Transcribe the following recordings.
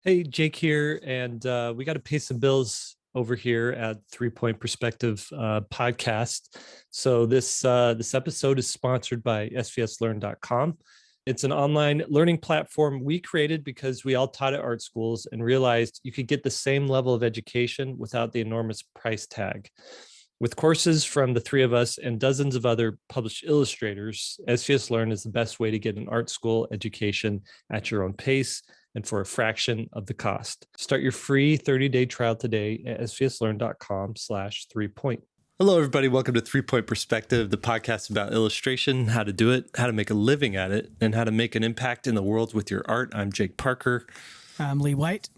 Hey, Jake here, and we got to pay some bills over here at 3 Point Perspective podcast. So this episode is sponsored by SVSLearn.com. It's an online learning platform we created because we all taught at art schools and realized you could get the same level of education without the enormous price tag. With courses from the three of us and dozens of other published illustrators, SVS Learn is the best way to get an art school education at your own pace and for a fraction of the cost. Start your free 30-day trial today at svslearn.com/3point. Hello, everybody. Welcome to 3 Point Perspective, the podcast about illustration, how to do it, how to make a living at it, and how to make an impact in the world with your art. I'm Jake Parker. I'm Lee White.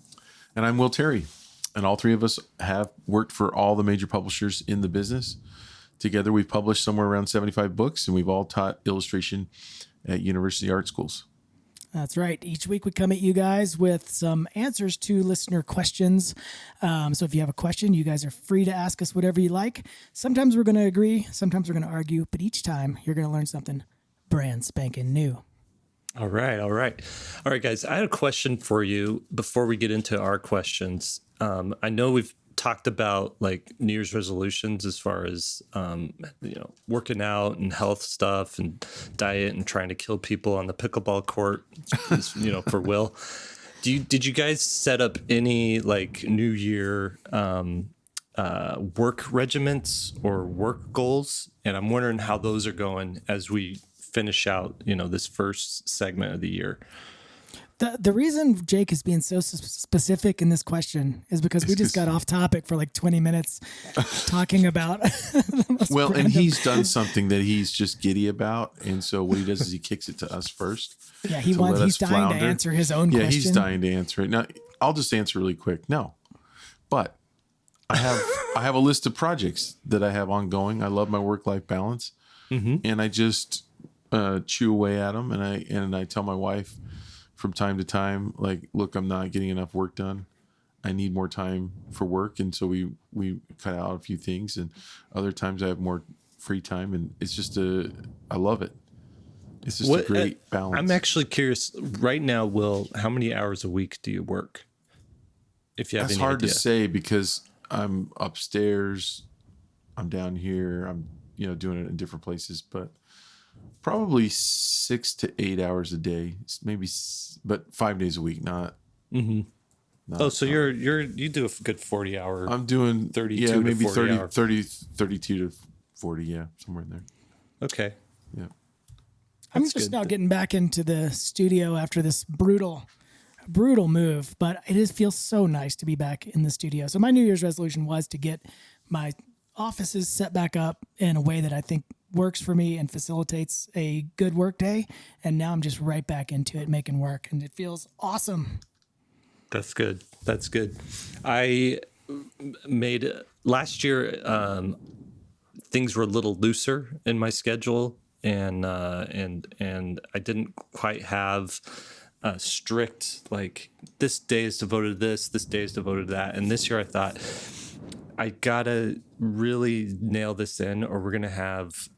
And I'm Will Terry. And all three of us have worked for all the major publishers in the business. Together, we've published somewhere around 75 books, and we've all taught illustration at university art schools. That's right. Each week we come at you guys with some answers to listener questions. So if you have a question, you guys are free to ask us whatever you like. Sometimes we're going to agree, sometimes we're going to argue, but each time you're going to learn something brand spanking new. All right, guys. I had a question for you before we get into our questions. I know we've talked about like New Year's resolutions as far as working out and health stuff and diet and trying to kill people on the pickleball court, for Will. Did you guys set up any like New Year work regiments or work goals? And I'm wondering how those are going as we finish out, this first segment of the year. The reason Jake is being so specific in this question is because we just got off topic for like 20 minutes talking about random. And he's done something that he's just giddy about, and so what he does is he kicks it to us first. Yeah, he's dying to answer his own question. Yeah, he's dying to answer it. Now, I'll just answer really quick. No, but I have a list of projects that I have ongoing. I love my work-life balance, and I just chew away at them, and I tell my wife from time to time, like, look, I'm not getting enough work done. I need more time for work. And so we cut out a few things, and other times I have more free time, and it's just I love it. It's just a great balance. I'm actually curious right now, Will, how many hours a week do you work? If you have That's any hard idea. to say because I'm upstairs, I'm down here, I'm, doing it in different places, but probably 6 to 8 hours a day, maybe, but 5 days a week, not. So you do a good 40 hour. I'm doing 32 to maybe 40 32 to 40, yeah, somewhere in there. Okay. Yeah. I'm just now getting back into the studio after this brutal move, but it feels so nice to be back in the studio. So my New Year's resolution was to get my offices set back up in a way that I think works for me and facilitates a good work day. And now I'm just right back into it, making work, and it feels awesome. That's good. I made last year, things were a little looser in my schedule, and I didn't quite have a strict, like, this day is devoted to this day is devoted to that. And this year I thought, I gotta really nail this in, or we're gonna have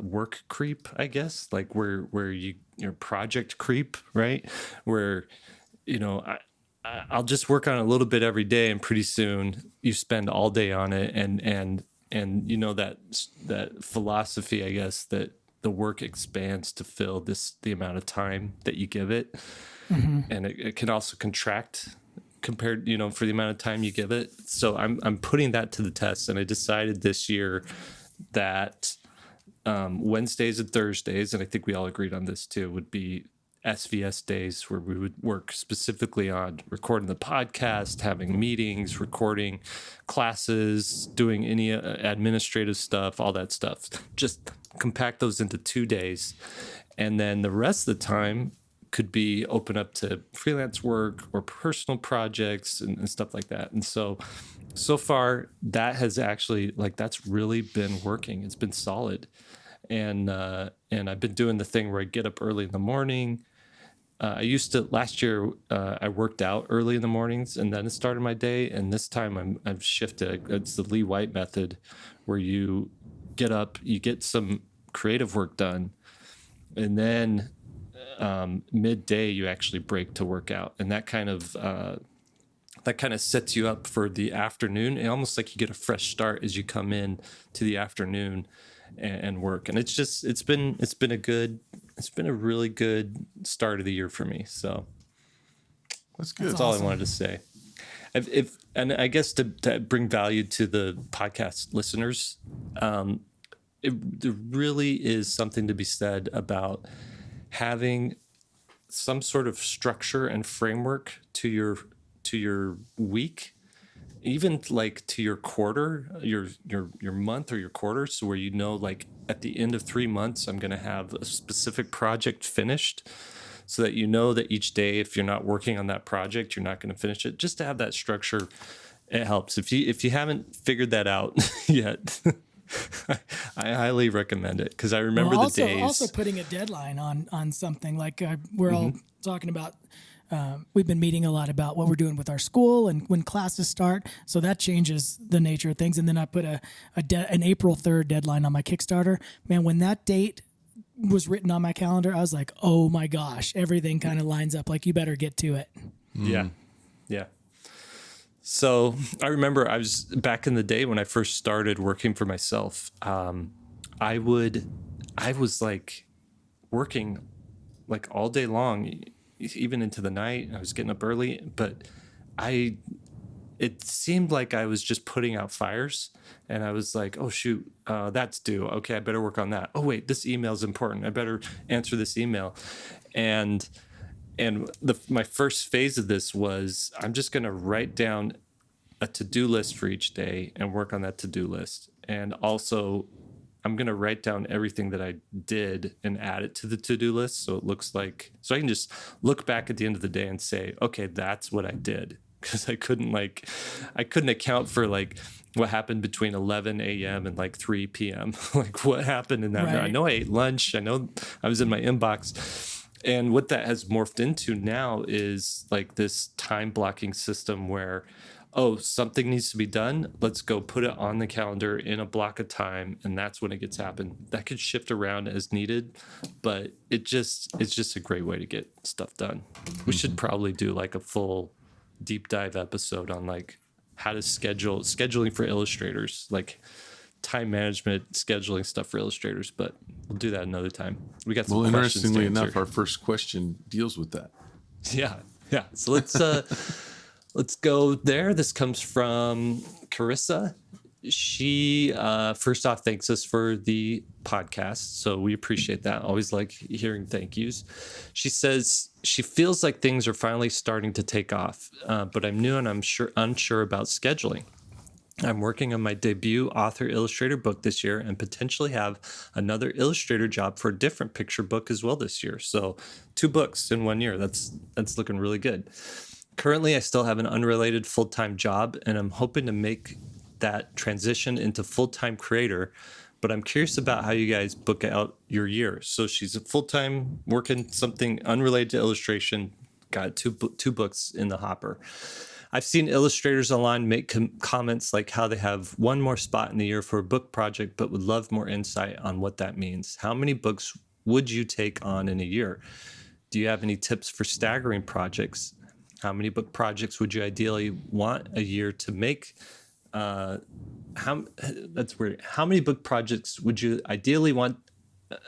work creep, I guess, like where your project creep, right? Where I'll just work on it a little bit every day, and pretty soon you spend all day on it, and that philosophy, I guess, that the work expands to fill the amount of time that you give it, and it can also contract compared, for the amount of time you give it. So I'm putting that to the test, and I decided this year that Wednesdays and Thursdays, and I think we all agreed on this too, would be SVS days, where we would work specifically on recording the podcast, having meetings, recording classes, doing any administrative stuff, all that stuff. Just compact those into 2 days, and then the rest of the time could be open up to freelance work or personal projects and stuff like that. And so far that has actually, like, that's really been working. It's been solid. And I've been doing the thing where I get up early in the morning. I used to, last year, I worked out early in the mornings and then it started my day. And this time I've shifted. It's the Lee White method, where you get up, you get some creative work done, and then midday you actually break to work out, and that kind of sets you up for the afternoon, and almost like you get a fresh start as you come in to the afternoon and work. And it's been a really good start of the year for me. So that's good. That's all I wanted to say. And I guess to bring value to the podcast listeners, there really is something to be said about having some sort of structure and framework to your week, even like to your quarter, your month or your quarter, so where you know, like at the end of 3 months I'm going to have a specific project finished, so that you know that each day, if you're not working on that project, you're not going to finish it. Just to have that structure, it helps. If you haven't figured that out yet, I highly recommend it, because I remember the days. Also putting a deadline on something, like we're all talking about. We've been meeting a lot about what we're doing with our school and when classes start. So that changes the nature of things. And then I put an April 3rd deadline on my Kickstarter. Man, when that date was written on my calendar, I was like, oh my gosh, everything kind of lines up. Like, you better get to it. Yeah. So I remember I was back in the day when I first started working for myself. I was like working like all day long, even into the night. I was getting up early, but it seemed like I was just putting out fires, and I was like, oh shoot, that's due. Okay, I better work on that. Oh wait, this email is important. I better answer this email. And my first phase of this was, I'm just going to write down a to-do list for each day and work on that to-do list. And also, I'm going to write down everything that I did and add it to the to-do list, so it looks like, so I can just look back at the end of the day and say, okay, that's what I did. Because I couldn't account for like what happened between 11 a.m. and like 3 p.m. Like, what happened in that? Right. I know I ate lunch. I know I was in my inbox. And what that has morphed into now is like this time blocking system where, oh, something needs to be done. Let's go put it on the calendar in a block of time, and that's when it gets happened. That could shift around as needed, but it's just a great way to get stuff done. We should probably do like a full deep dive episode on like how to scheduling for illustrators, like time management, scheduling stuff for illustrators, but we'll do that another time. We got some questions. Interestingly enough, our first question deals with that. Yeah. So let's go there. This comes from Carissa. She first off thanks us for the podcast, so we appreciate that. Always like hearing thank yous. She says she feels like things are finally starting to take off, but I'm new and I'm unsure about scheduling. I'm working on my debut author-illustrator book this year and potentially have another illustrator job for a different picture book as well this year. So 2 books in 1 year. That's looking really good. Currently, I still have an unrelated full-time job, and I'm hoping to make that transition into full-time creator, but I'm curious about how you guys book out your year. So she's a full-time working something unrelated to illustration, got two books in the hopper. I've seen illustrators online make comments like how they have one more spot in the year for a book project, but would love more insight on what that means. How many books would you take on in a year? Do you have any tips for staggering projects? How many book projects would you ideally want a year to make? That's weird. How many book projects would you ideally want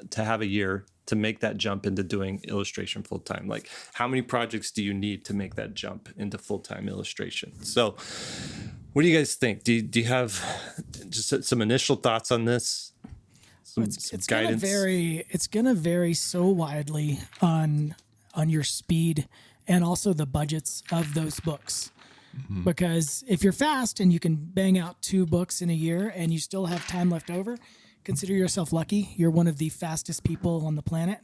to have a year to make that jump into doing illustration full time? Like, how many projects do you need to make that jump into full time illustration? So, what do you guys think? Do you have just some initial thoughts on this? Some guidance? It's gonna vary so widely on your speed and also the budgets of those books. Mm-hmm. Because if you're fast and you can bang out 2 books in a year and you still have time left over, consider yourself lucky. You're one of the fastest people on the planet.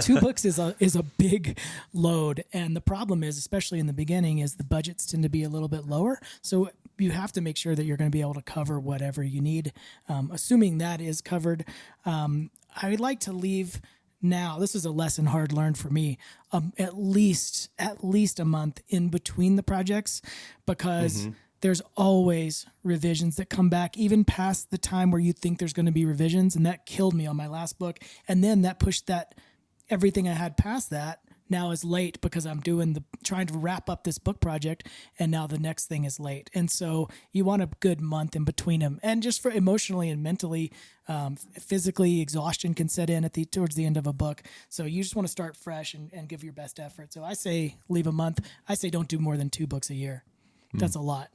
2 books is a big load. And the problem is, especially in the beginning, is the budgets tend to be a little bit lower. So you have to make sure that you're going to be able to cover whatever you need. Assuming that is covered, I would like to leave now. This is a lesson hard learned for me. At least a month in between the projects, because there's always revisions that come back, even past the time where you think there's going to be revisions. And that killed me on my last book. And then that pushed that everything I had past that now is late because I'm trying to wrap up this book project, and now the next thing is late. And so you want a good month in between them, and just for emotionally and mentally, physically, exhaustion can set in towards the end of a book. So you just want to start fresh and give your best effort. So I say leave a month. I say don't do more than 2 books a year. That's a lot.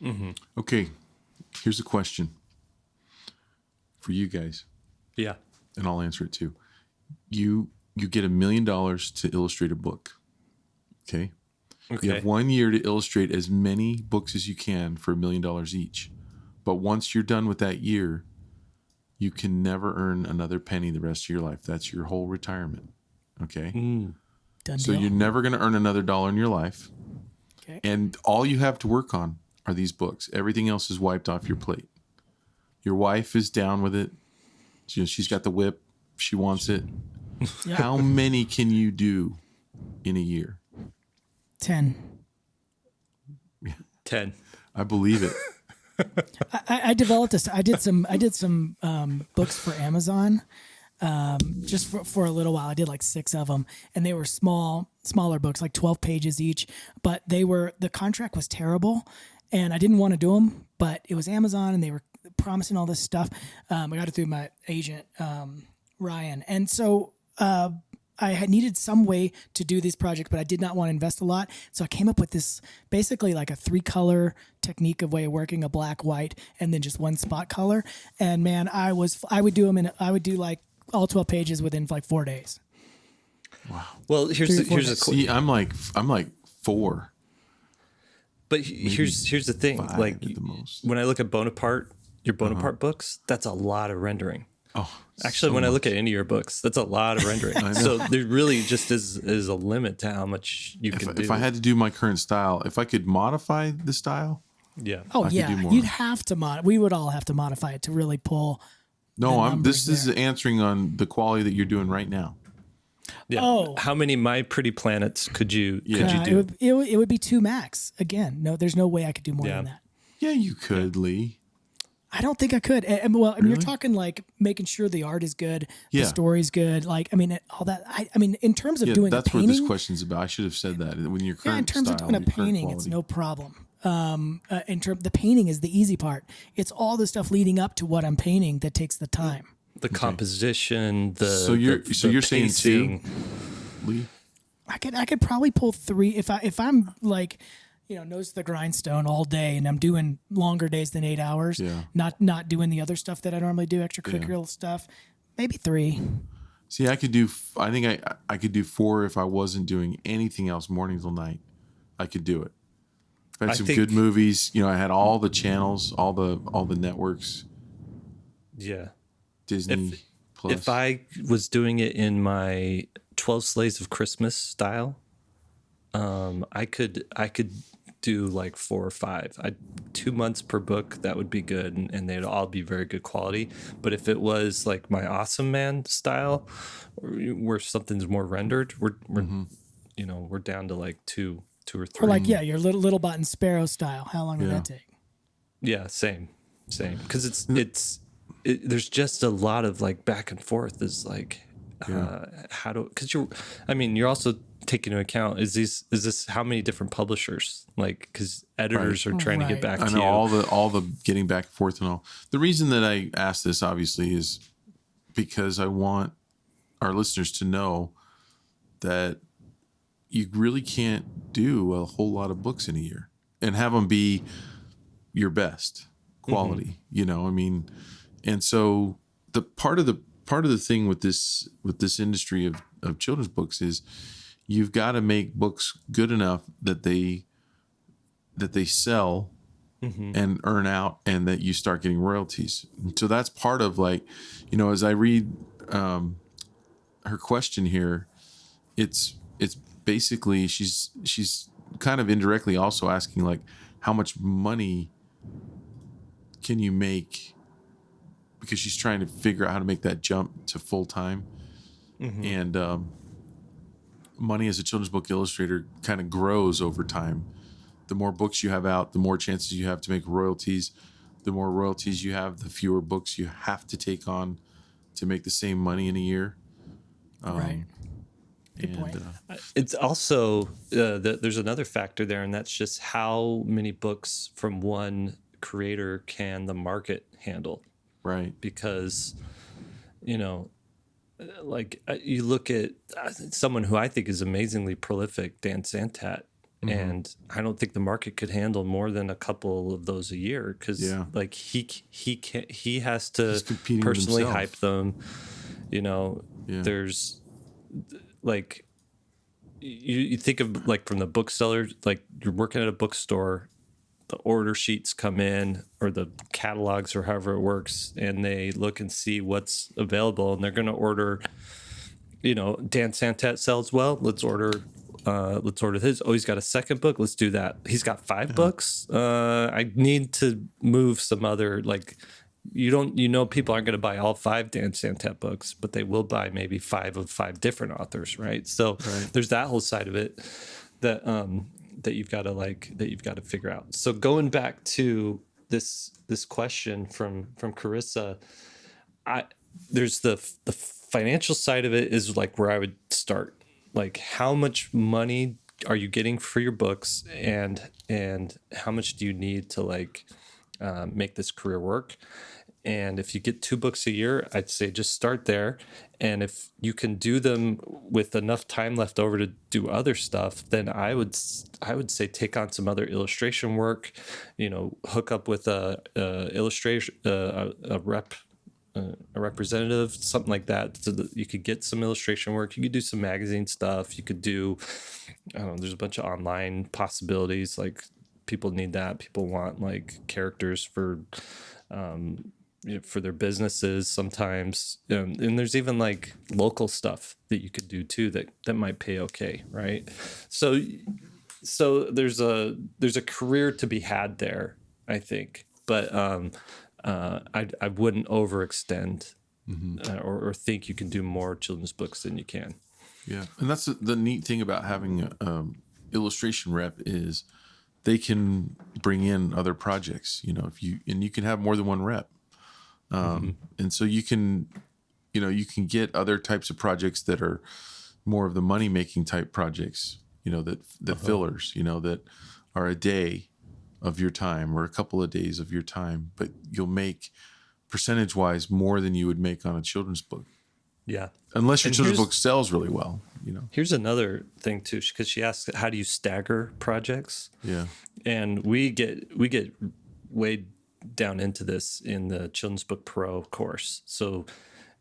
Mm-hmm. Okay, here's a question for you guys. Yeah. And I'll answer it too. You get $1 million to illustrate a book. Okay. You have 1 year to illustrate as many books as you can for $1 million each. But once you're done with that year, you can never earn another penny the rest of your life. That's your whole retirement. Okay. So you're never going to earn another dollar in your life. Okay. And all you have to work on are these books. Everything else is wiped off your plate. Your wife is down with it. She's got the whip. She wants it. Yep. How many can you do in a year? 10. 10. I believe it. I developed this. I did some books for Amazon, just for a little while. I did like 6 of them, and they were smaller books, like 12 pages each. But the contract was terrible, and I didn't want to do them. But it was Amazon, and they were promising all this stuff. I got it through my agent, Ryan, and so I had needed some way to do these projects, but I did not want to invest a lot. So I came up with this basically like a 3-color technique of way of working, a black, white, and then just one spot color. And man, I would do them I would do like all 12 pages within like 4 days. Wow. Well, here's a See, I'm like 4. But here's the thing. 5 like at the most. When I look at your Bonaparte books, that's a lot of rendering. Oh, actually, when I look at any of your books, that's a lot of rendering. So there really just is a limit to how much you can do. If I had to do my current style, if I could modify the style, yeah. Oh I yeah, could do more. you'd have to we would all have to modify it to really pull. No, this is answering on the quality that you're doing right now. Yeah. Oh. How many My Pretty Planets could you do? It would be 2 max. Again, no, there's no way I could do more than that. Yeah, you could, Lee. I don't think I could. And you're talking like making sure the art is good, the story's good. Like, I mean, all that. I mean, in terms of doing a painting. That's what this question's about. I should have said that. When your current in terms style, of doing a painting, it's no problem. The painting is the easy part. It's all the stuff leading up to what I'm painting that takes the time. The composition, so you're saying 2, Lee? I could probably pull 3 if I'm like, nose to the grindstone all day, and I'm doing longer days than 8 hours. Yeah. Not doing the other stuff that I normally do, extracurricular stuff. Maybe 3. See, I could do. I think I could do 4 if I wasn't doing anything else, morning till night. I could do it. I had some good movies. I had all the channels, all the networks. Yeah. Disney Plus. If I was doing it in my 12 Slaves of Christmas style, I could do like 4 or 5. 2 months per book, that would be good, and they'd all be very good quality. But if it was like my Awesome Man style, where something's more rendered, we're down to like 2 or 3. Or like your little Bot and Sparrow style. How long would that take? Yeah, same. Because there's just a lot of like back and forth. Is like because you're also taking into account is this how many different publishers, like, because editors are trying to get back to you. all the getting back and forth and all. The reason that I asked this obviously is because I want our listeners to know that you really can't do a whole lot of books in a year and have them be your best quality. And so the part of the thing with this industry of children's books is you've got to make books good enough that they sell and earn out, and that you start getting royalties. And so that's part of, like, as I read her question here, it's basically she's kind of indirectly also asking, like, how much money can you make, because she's trying to figure out how to make that jump to full time. And money as a children's book illustrator kind of grows over time. The more books you have out, the more chances you have to make royalties. The more royalties you have, the fewer books you have to take on to make the same money in a year. Right. Good point. It's also there's another factor there, and that's just how many books from one creator can the market handle. Right. Because, you know, like you look at someone who I think is amazingly prolific, Dan Santat, and I don't think the market could handle more than a couple of those a year because like he has to personally hype them. You know, there's like you think of like from the bookseller, like you're working at a bookstore, the order sheets come in or the catalogs or however it works, and they look and see what's available, and they're going to order, you know, Dan Santat sells well. Let's order his. Oh, he's got a second book. Let's do that. He's got 5 books. I need to move some other, like, people aren't going to buy all 5 Dan Santat books, but they will buy maybe 5 of 5 different authors. Right. So there's that whole side of it that, that you've got to figure out. So going back to this question from Carissa, there's the financial side of it is like where I would start. Like, how much money are you getting for your books, and how much do you need to like make this career work? And if you get 2 books a year, I'd say just start there. And if you can do them with enough time left over to do other stuff, then I would say take on some other illustration work. You know, hook up with a illustration, a representative, something like that, so that you could get some illustration work. You could do some magazine stuff. You could do, I don't know, there's a bunch of online possibilities. Like, people need that. People want like characters for their businesses sometimes. And there's even like local stuff that you could do too that might pay okay, right? So there's a career to be had there, I think. But I wouldn't overextend or think you can do more children's books than you can. Yeah, and that's the neat thing about having illustration rep is they can bring in other projects. You know, you can have more than one rep, and so you can get other types of projects that are more of the money making type projects. You know, that fillers. You know, that are a day of your time or a couple of days of your time, but you'll make percentage wise more than you would make on a children's book. Yeah. Unless your children's book sells really well, you know. Here's another thing too, because she asked, how do you stagger projects? Yeah. And we get way down into this in the Children's Book Pro course. So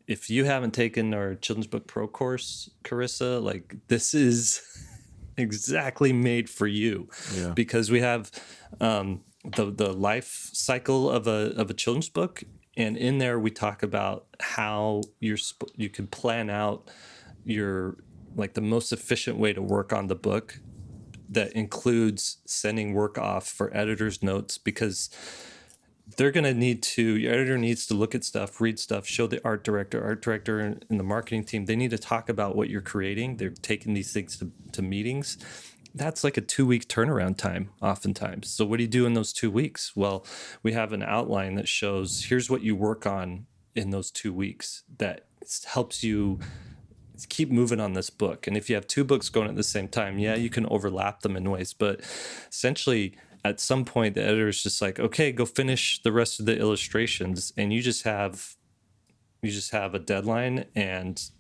if you haven't taken our Children's Book Pro course, Carissa, like, this is exactly made for you, because we have the life cycle of a children's book, and in there we talk about how you can plan out your, like, the most efficient way to work on the book that includes sending work off for editor's notes, because they're going to need to, your editor needs to look at stuff, read stuff, show the art director and the marketing team. They need to talk about what you're creating. They're taking these things to meetings. That's like a 2-week turnaround time oftentimes. So what do you do in those 2 weeks? Well, we have an outline that shows, here's what you work on in those 2 weeks that helps you keep moving on this book. And if you have 2 books going at the same time, you can overlap them in ways, but essentially at some point the editor is just like, okay, go finish the rest of the illustrations, and you just have a deadline and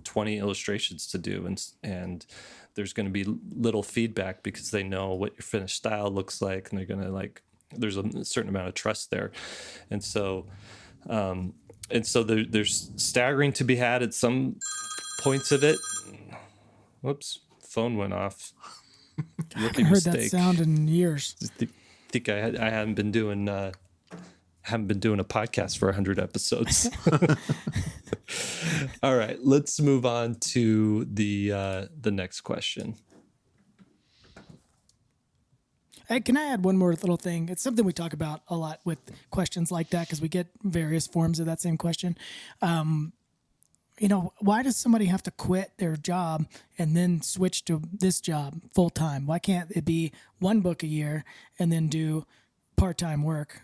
20 illustrations to do, and there's going to be little feedback because they know what your finished style looks like, and they're going to, like, there's a certain amount of trust there. And so there's staggering to be had at some points of it. Whoops, phone went off. I haven't heard that sound in years. I think I haven't been doing a podcast for 100 episodes. All right, let's move on to the next question. Hey, can I add one more little thing? It's something we talk about a lot with questions like that, because we get various forms of that same question. Why does somebody have to quit their job and then switch to this job full time? Why can't it be 1 book a year and then do part-time work?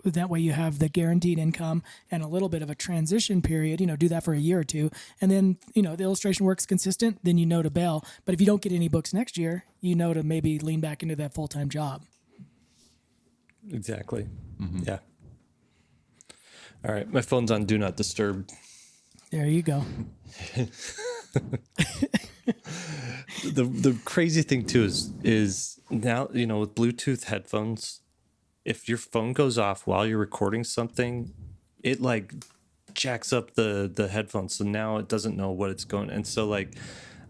That way you have the guaranteed income and a little bit of a transition period, do that for a year or two. And then, the illustration work's consistent, then to bail. But if you don't get any books next year, to maybe lean back into that full-time job. Exactly. Yeah. All right. My phone's on Do Not Disturb. There you go. The crazy thing too is now, with Bluetooth headphones, if your phone goes off while you're recording something, it like jacks up the headphones. So now it doesn't know what it's going. And so like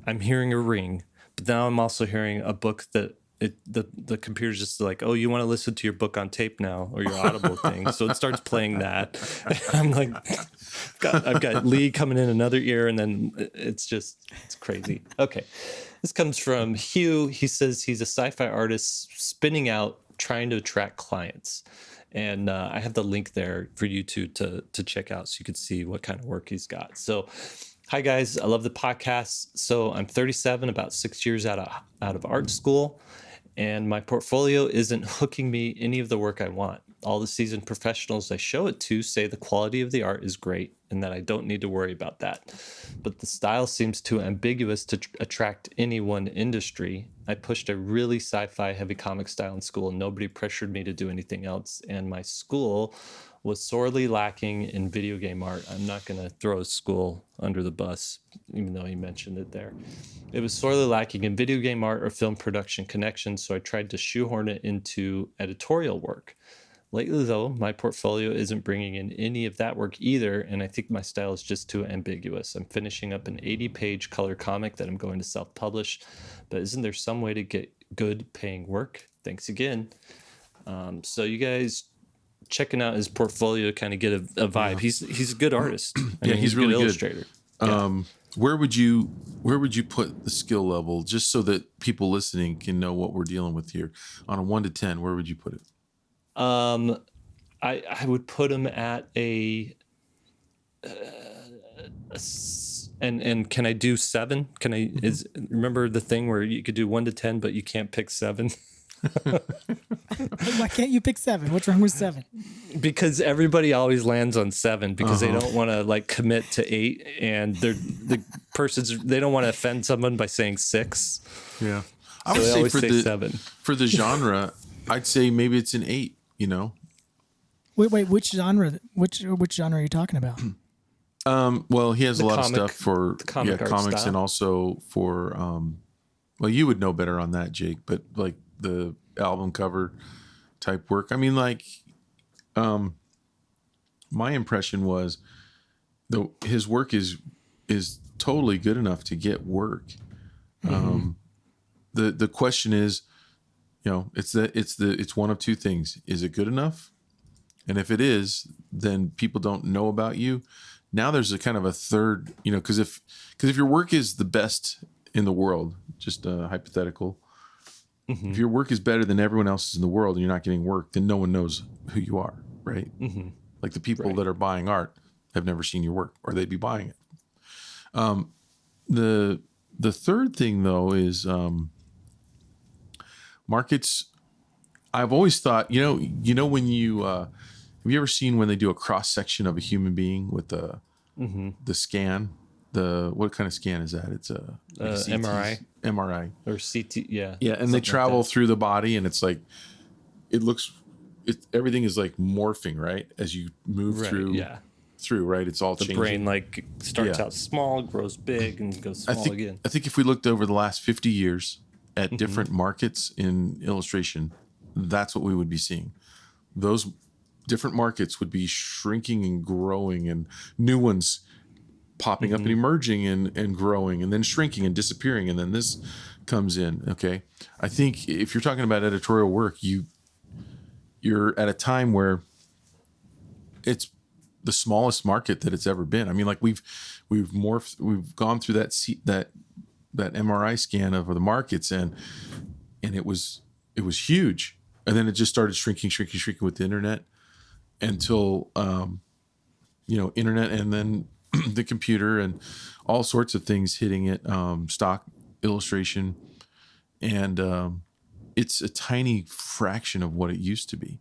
I'm hearing a ring, but now I'm also hearing a book that the computer's just like, oh, you want to listen to your book on tape now, or your Audible thing. So it starts playing that. I'm like, I've got Lee coming in another ear, and then it's crazy. Okay. This comes from Hugh. He says he's a sci-fi artist spinning out, trying to attract clients. And I have the link there for you to check out so you can see what kind of work he's got. So, hi guys, I love the podcast. So I'm 37, about 6 years out of art school, and my portfolio isn't hooking me any of the work I want. All the seasoned professionals I show it to say the quality of the art is great and that I don't need to worry about that. But the style seems too ambiguous to attract any one industry. I pushed a really sci-fi heavy comic style in school and nobody pressured me to do anything else. And my school was sorely lacking in video game art. I'm not going to throw a school under the bus, even though he mentioned it there. It was sorely lacking in video game art or film production connections, so I tried to shoehorn it into editorial work. Lately, though, my portfolio isn't bringing in any of that work either, and I think my style is just too ambiguous. I'm finishing up an 80-page color comic that I'm going to self-publish, but isn't there some way to get good paying work? Thanks again. So you guys checking out his portfolio to kind of get a vibe. Yeah. He's a good artist. I mean, he's really good good illustrator. Yeah. Where would you put the skill level, just so that people listening can know what we're dealing with here? On a 1 to 10, where would you put it? I would put him at a and can I do 7? Can I remember the thing where you could do 1 to 10, but you can't pick 7? Why can't you pick 7? What's wrong with 7? Because everybody always lands on 7 because they don't want to like commit to 8, and they don't want to offend someone by saying 6. Yeah, I would say for the 7. For the genre, I'd say maybe it's an 8. Wait, which genre? Which genre are you talking about? Well, he has a lot of stuff for comics style. And also for well, you would know better on that, Jake, but like the album cover type work. I mean, like, my impression was his work is totally good enough to get work. The question is, it's one of two things. Is it good enough? And if it is, then people don't know about you. Now there's a kind of a third, because if your work is the best in the world, just hypothetical, if your work is better than everyone else's in the world and you're not getting work, then no one knows who you are, right? Like the people that are buying art have never seen your work, or they'd be buying it. The third thing though is markets. I've always thought, when you have you ever seen when they do a cross section of a human being with the scan? What kind of scan is that? It's a MRI or CT. Yeah. Yeah. And they travel through the body, and it's like, everything is like morphing, right? As you move through. Yeah. Right. It's all changing. The brain like starts out small, grows big, and goes small again. I think if we looked over the last 50 years at different markets in illustration, that's what we would be seeing. Those different markets would be shrinking and growing, and new ones popping up and emerging and growing, and then shrinking and disappearing, and then this comes in. Okay, I think if you're talking about editorial work, you're at a time where it's the smallest market that it's ever been. I mean, like we've gone through that MRI scan of the markets, and it was huge, and then it just started shrinking with the internet until internet, and then the computer and all sorts of things hitting it, stock illustration, and it's a tiny fraction of what it used to be.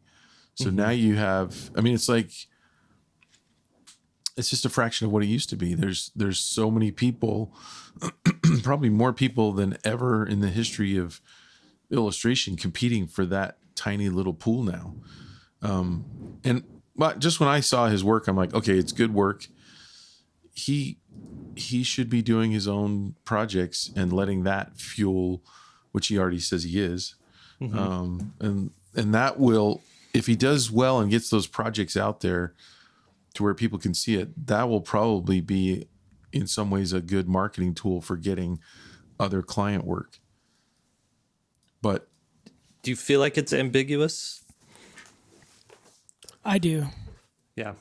So now you have, I mean, it's like, it's just a fraction of what it used to be. There's so many people, probably more people than ever in the history of illustration competing for that tiny little pool now. But just when I saw his work, I'm like, okay, it's good work. He should be doing his own projects and letting that fuel, which he already says he is. And that will, if he does well and gets those projects out there to where people can see it, that will probably be in some ways a good marketing tool for getting other client work. But do you feel like it's ambiguous? I do. Yeah.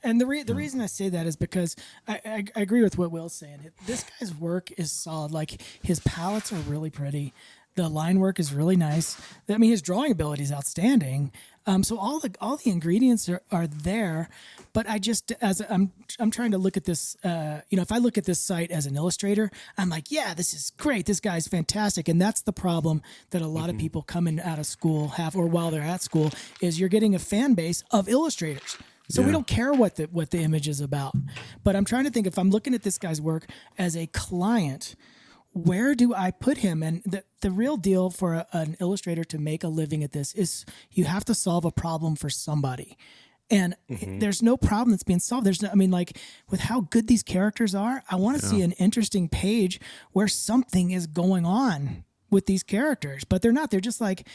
And the reason I say that is because I agree with what Will's saying. This guy's work is solid. Like, his palettes are really pretty. The line work is really nice. I mean, his drawing ability is outstanding. So all the ingredients are there. But I just, as I'm trying to look at this, if I look at this site as an illustrator, I'm like, yeah, this is great. This guy's fantastic. And that's the problem that a lot of people coming out of school have, or while they're at school, is you're getting a fan base of illustrators. So we don't care what the image is about. But I'm trying to think, if I'm looking at this guy's work as a client, where do I put him? And the real deal for an illustrator to make a living at this is you have to solve a problem for somebody. And there's no problem that's being solved. There's no, I mean, like, with how good these characters are, I want to see an interesting page where something is going on with these characters, but they're not. They're just like,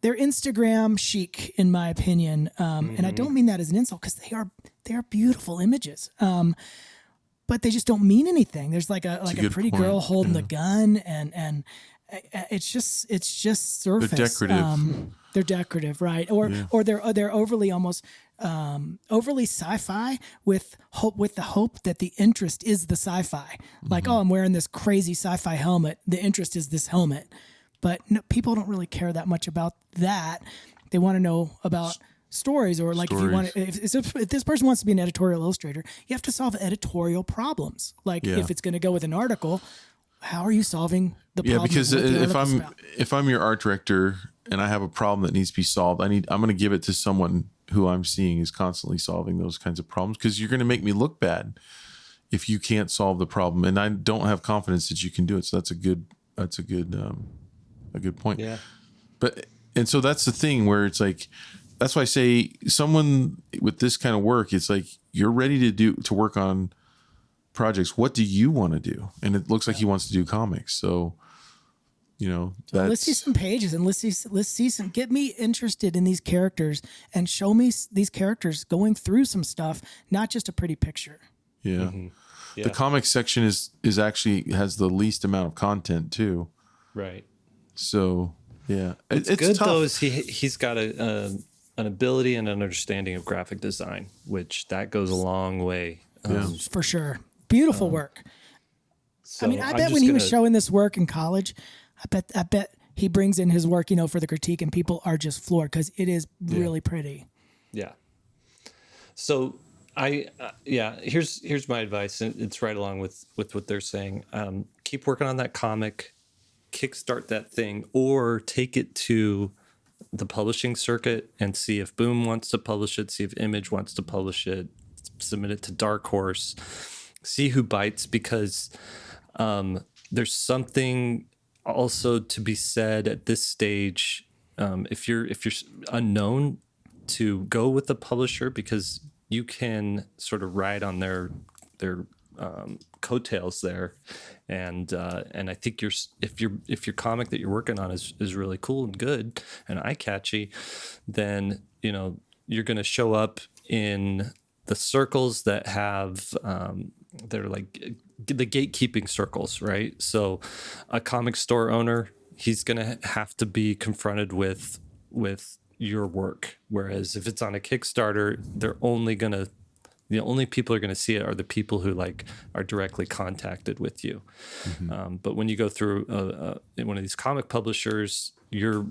they're Instagram chic, in my opinion. And I don't mean that as an insult, because they are beautiful images. But they just don't mean anything. There's like a pretty girl holding the gun, and it's just surface. They're decorative. They're decorative, right? Or they're overly almost overly sci-fi with the hope that the interest is the sci-fi. Like, oh, I'm wearing this crazy sci-fi helmet. The interest is this helmet. But no, people don't really care that much about that. They want to know about stories, or like, if this person wants to be an editorial illustrator, you have to solve editorial problems. Like, if it's going to go with an article, how are you solving the problem? Yeah, because if I'm your art director and I have a problem that needs to be solved, I'm going to give it to someone who I'm seeing is constantly solving those kinds of problems, because you're going to make me look bad if you can't solve the problem, and I don't have confidence that you can do it. So that's a good point. Yeah. And so that's the thing where it's like, that's why I say someone with this kind of work, it's like, you're ready to work on projects. What do you want to do? And it looks like he wants to do comics. So, let's see some pages, and let's see some, get me interested in these characters and show me these characters going through some stuff, not just a pretty picture. Yeah. The comics section is actually has the least amount of content too. Right. So yeah, it's good tough. Though is he's got an ability and an understanding of graphic design, which that goes a long way. For sure. Beautiful work. So I mean, I bet when he was showing this work in college, I bet he brings in his work, for the critique, and people are just floored because it is really pretty. Yeah. So here's my advice, and it's right along with what they're saying. Keep working on that comic, kickstart that thing, or take it to the publishing circuit and see if Boom wants to publish it, see if Image wants to publish it, submit it to Dark Horse, see who bites, because there's something also to be said at this stage. If you're unknown, to go with the publisher, because you can sort of ride on their coattails there, and I think if your comic that you're working on is really cool and good and eye catchy, then you're going to show up in the circles that have they're like the gatekeeping circles, right? So a comic store owner, he's going to have to be confronted with your work, whereas if it's on a Kickstarter, the only people who are going to see it are the people who are directly contacted with you. But when you go through one of these comic publishers, you're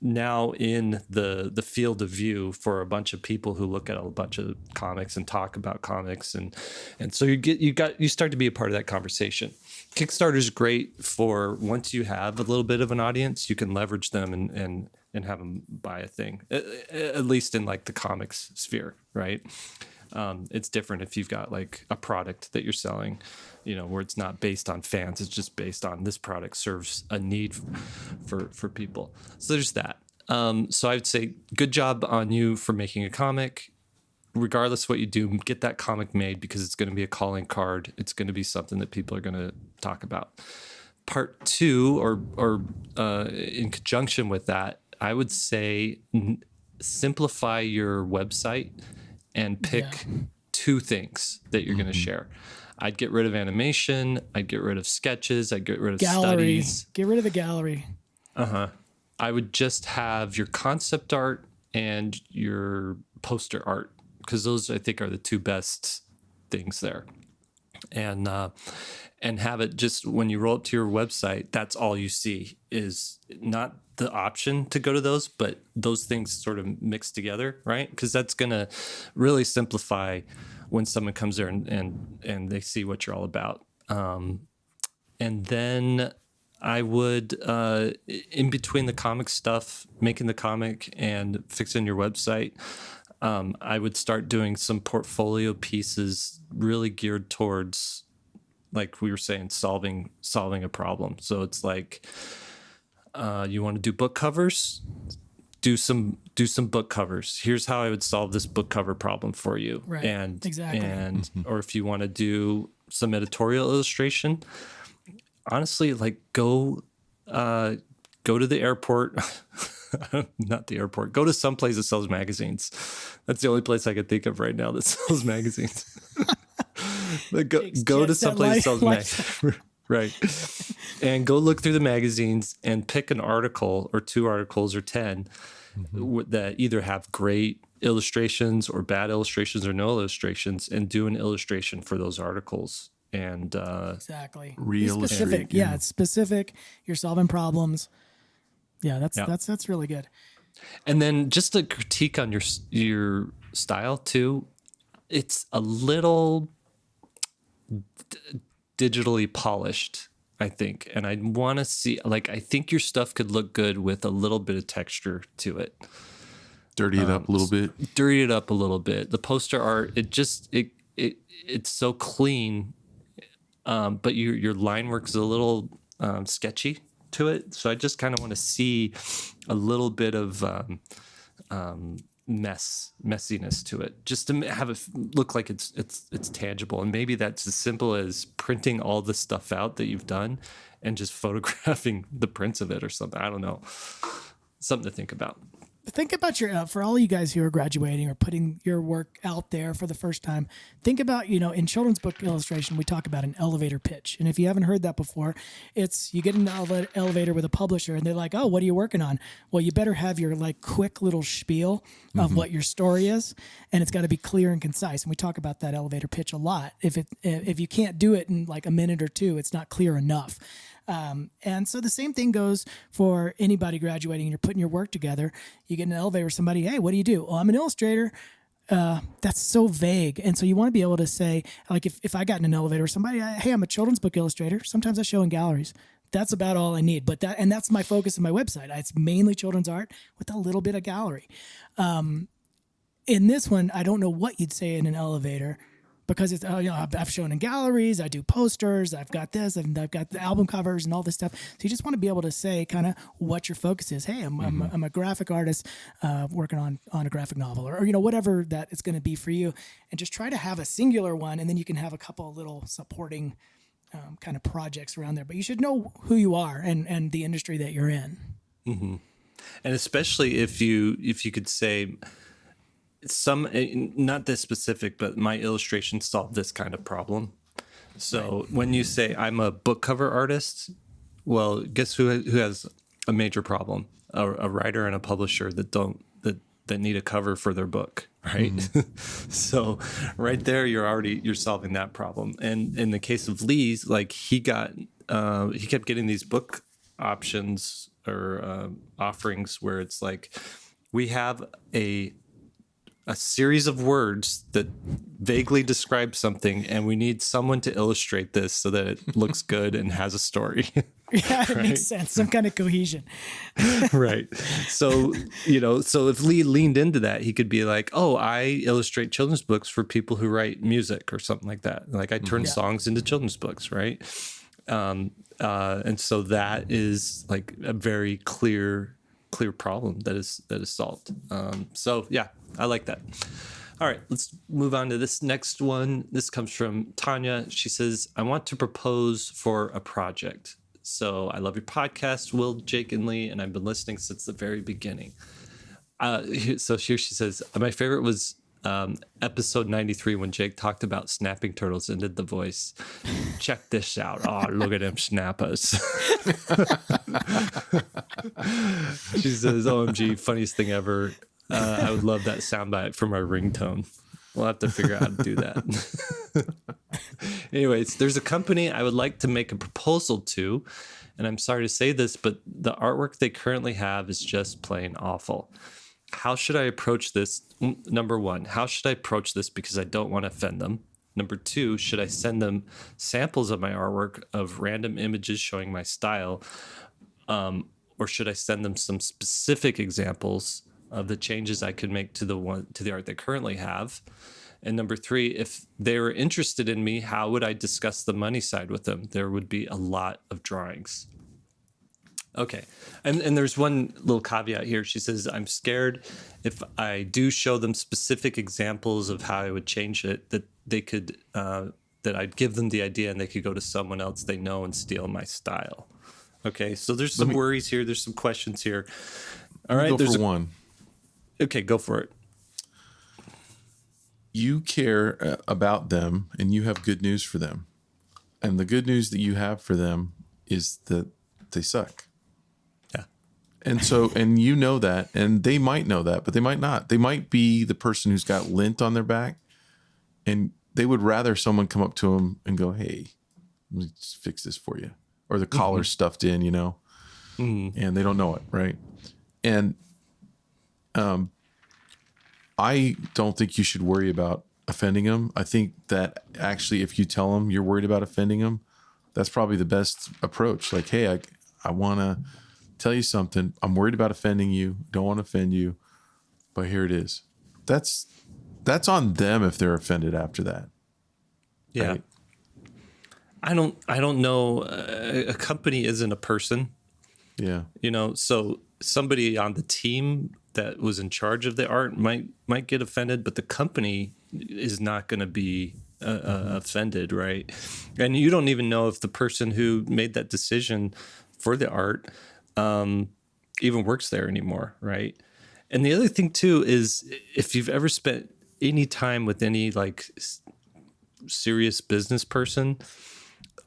now in the field of view for a bunch of people who look at a bunch of comics and talk about comics, and so you start to be a part of that conversation. Kickstarter's great for once you have a little bit of an audience, you can leverage them and have them buy a thing, at least in like the comics sphere, right? It's different if you've got like a product that you're selling, where it's not based on fans, it's just based on this product serves a need for people. So there's that. So I would say good job on you for making a comic. Regardless of what you do, get that comic made because it's going to be a calling card. It's going to be something that people are going to talk about. Part two, or in conjunction with that, I would say simplify your website and pick two things that you're going to share. I'd get rid of animation. I'd get rid of sketches. I'd get rid of studies. Get rid of the gallery. I would just have your concept art and your poster art, because those I think are the two best things there. And have it just when you roll up to your website, that's all you see, is not the option to go to those, but those things sort of mixed together, right? Because that's going to really simplify when someone comes there and they see what you're all about. And then I would, in between the comic stuff, making the comic and fixing your website, I would start doing some portfolio pieces really geared towards, like we were saying, solving a problem. So it's like, you want to do book covers, do some book covers. Here's how I would solve this book cover problem for you. Right. And exactly. And or if you want to do some editorial illustration, honestly, like go to the airport. Not the airport. Go to some place that sells magazines. That's the only place I can think of right now that sells magazines. But go to some place that sells magazines. Right. And go look through the magazines and pick an article or two articles or 10 that either have great illustrations or bad illustrations or no illustrations, and do an illustration for those articles. And exactly. Specific. Yeah, it's specific. You're solving problems. Yeah, that's really good. And then just a critique on your style too. It's a little digitally polished, I think, and I want to see. Like, I think your stuff could look good with a little bit of texture to it. Dirty it up a little bit. Dirty it up a little bit. The poster art, it's so clean, but your line work is a little sketchy to it. So I just kind of want to see a little bit of messiness to it, just to have it look like it's tangible. And maybe that's as simple as printing all the stuff out that you've done and just photographing the prints of it or something. I don't know. Something to think about. Think about your, for all you guys who are graduating or putting your work out there for the first time, think about, in children's book illustration, we talk about an elevator pitch. And if you haven't heard that before, it's you get in an elevator with a publisher and they're like, oh, what are you working on? Well, you better have your like quick little spiel of what your story is. And it's got to be clear and concise. And we talk about that elevator pitch a lot. If you can't do it in like a minute or two, it's not clear enough. And so the same thing goes for anybody graduating and you're putting your work together. You get in an elevator with somebody, hey, what do you do? Oh, I'm an illustrator. That's so vague. And so you want to be able to say, like, if I got in an elevator with somebody, hey, I'm a children's book illustrator. Sometimes I show in galleries. That's about all I need. And that's my focus of my website. It's mainly children's art with a little bit of gallery. In this one, I don't know what you'd say in an elevator, because it's, I've shown in galleries, I do posters, I've got this, and I've got the album covers and all this stuff. So you just want to be able to say kind of what your focus is. Hey, I'm a graphic artist working on a graphic novel, or whatever that it's going to be for you, and just try to have a singular one, and then you can have a couple of little supporting kind of projects around there. But you should know who you are and the industry that you're in. Mm-hmm. And especially if you could say, not this specific, but my illustration solved this kind of problem. So when you say I'm a book cover artist, well, guess who has a major problem? A writer and a publisher that need a cover for their book, right? Mm-hmm. So right there, you're solving that problem. And in the case of Lee's, like he kept getting these book options or offerings where it's like, we have a a series of words that vaguely describe something, and we need someone to illustrate this so that it looks good and has a story. Yeah, it makes sense. Some kind of cohesion. Right. So, so if Lee leaned into that, he could be like, oh, I illustrate children's books for people who write music or something like that. Like I turn songs into children's books, right? And so that is like a very clear problem that is solved. So yeah, I like that. All right, let's move on to this next one. This comes from Tanya. She says, I want to propose for a project. So I love your podcast, Will, Jake, and Lee, and I've been listening since the very beginning. So here she says, my favorite was episode 93 when Jake talked about snapping turtles and did the voice. Check this out. Oh, look at them snappers. She says, OMG, funniest thing ever. I would love that soundbite for my ringtone. We'll have to figure out how to do that. Anyways, there's a company I would like to make a proposal to, and I'm sorry to say this, but the artwork they currently have is just plain awful. How should I approach this? Number one, how should I approach this because I don't want to offend them? Number two, should I send them samples of my artwork of random images showing my style? Or should I send them some specific examples of the changes I could make to the art they currently have? And number three, if they were interested in me, how would I discuss the money side with them? There would be a lot of drawings. Okay. And there's one little caveat here. She says, I'm scared if I do show them specific examples of how I would change it, that they could, that I'd give them the idea and they could go to someone else they know and steal my style. Okay. So there's some worries here. There's some questions here. All right. Go for one. Okay. Go for it. You care about them and you have good news for them. And the good news that you have for them is that they suck. Yeah. And so, and you know that, and they might know that, but they might not. They might be the person who's got lint on their back, and they would rather someone come up to them and go, hey, let me just fix this for you. Or the collar stuffed in, and they don't know it, right? And I don't think you should worry about offending them. I think that actually, if you tell them you're worried about offending them, that's probably the best approach. Like, hey, I want to tell you something. I'm worried about offending you. Don't want to offend you, but here it is. That's on them if they're offended after that. Yeah. Right? I don't know. A company isn't a person. Yeah. So somebody on the team that was in charge of the art might get offended, but the company is not going to be offended, right? And you don't even know if the person who made that decision for the art even works there anymore, right? And the other thing too is, if you've ever spent any time with any like serious business person,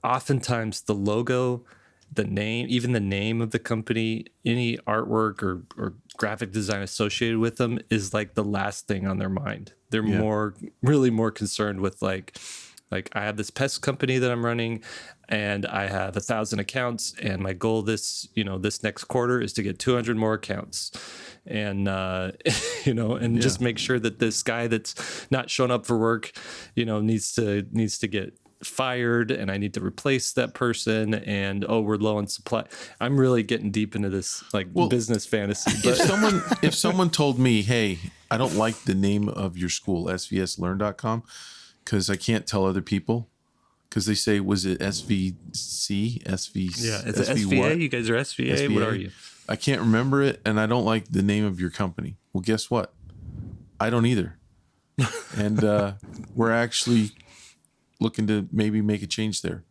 oftentimes the logo, the name, even the name of the company, any artwork or graphic design associated with them is like the last thing on their mind. They're really more concerned with like I have this pest company that I'm running and I have 1,000 accounts, and my goal this next quarter is to get 200 more accounts. And, just make sure that this guy that's not showing up for work, needs to get fired, and I need to replace that person, and we're low on supply. I'm really getting deep into this business fantasy. But if someone told me, hey, I don't like the name of your school, SVSLearn.com, because I can't tell other people, because they say, was it SVC? Yeah, it's SVA. What? You guys are SVA. What are you? I can't remember it, and I don't like the name of your company. Well, guess what? I don't either. And we're actually looking to maybe make a change there.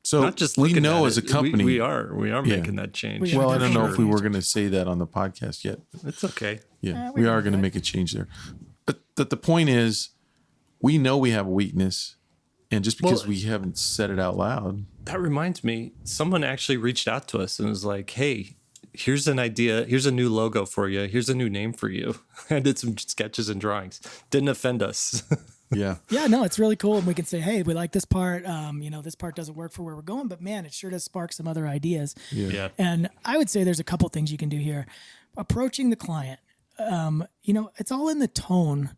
So not just we know as a company, we are making that change. Well, I don't know if we were going to say that on the podcast yet. It's okay. Yeah, we are going to make a change there. But the point is, we know we have a weakness, and just because we haven't said it out loud. That reminds me, someone actually reached out to us and was like, hey, here's an idea. Here's a new logo for you. Here's a new name for you. I did some sketches and drawings. Didn't offend us. Yeah. Yeah, no, it's really cool. And we can say, hey, we like this part. This part doesn't work for where we're going, but man, it sure does spark some other ideas. Yeah. And I would say there's a couple things you can do here. Approaching the client. it's all in the tone.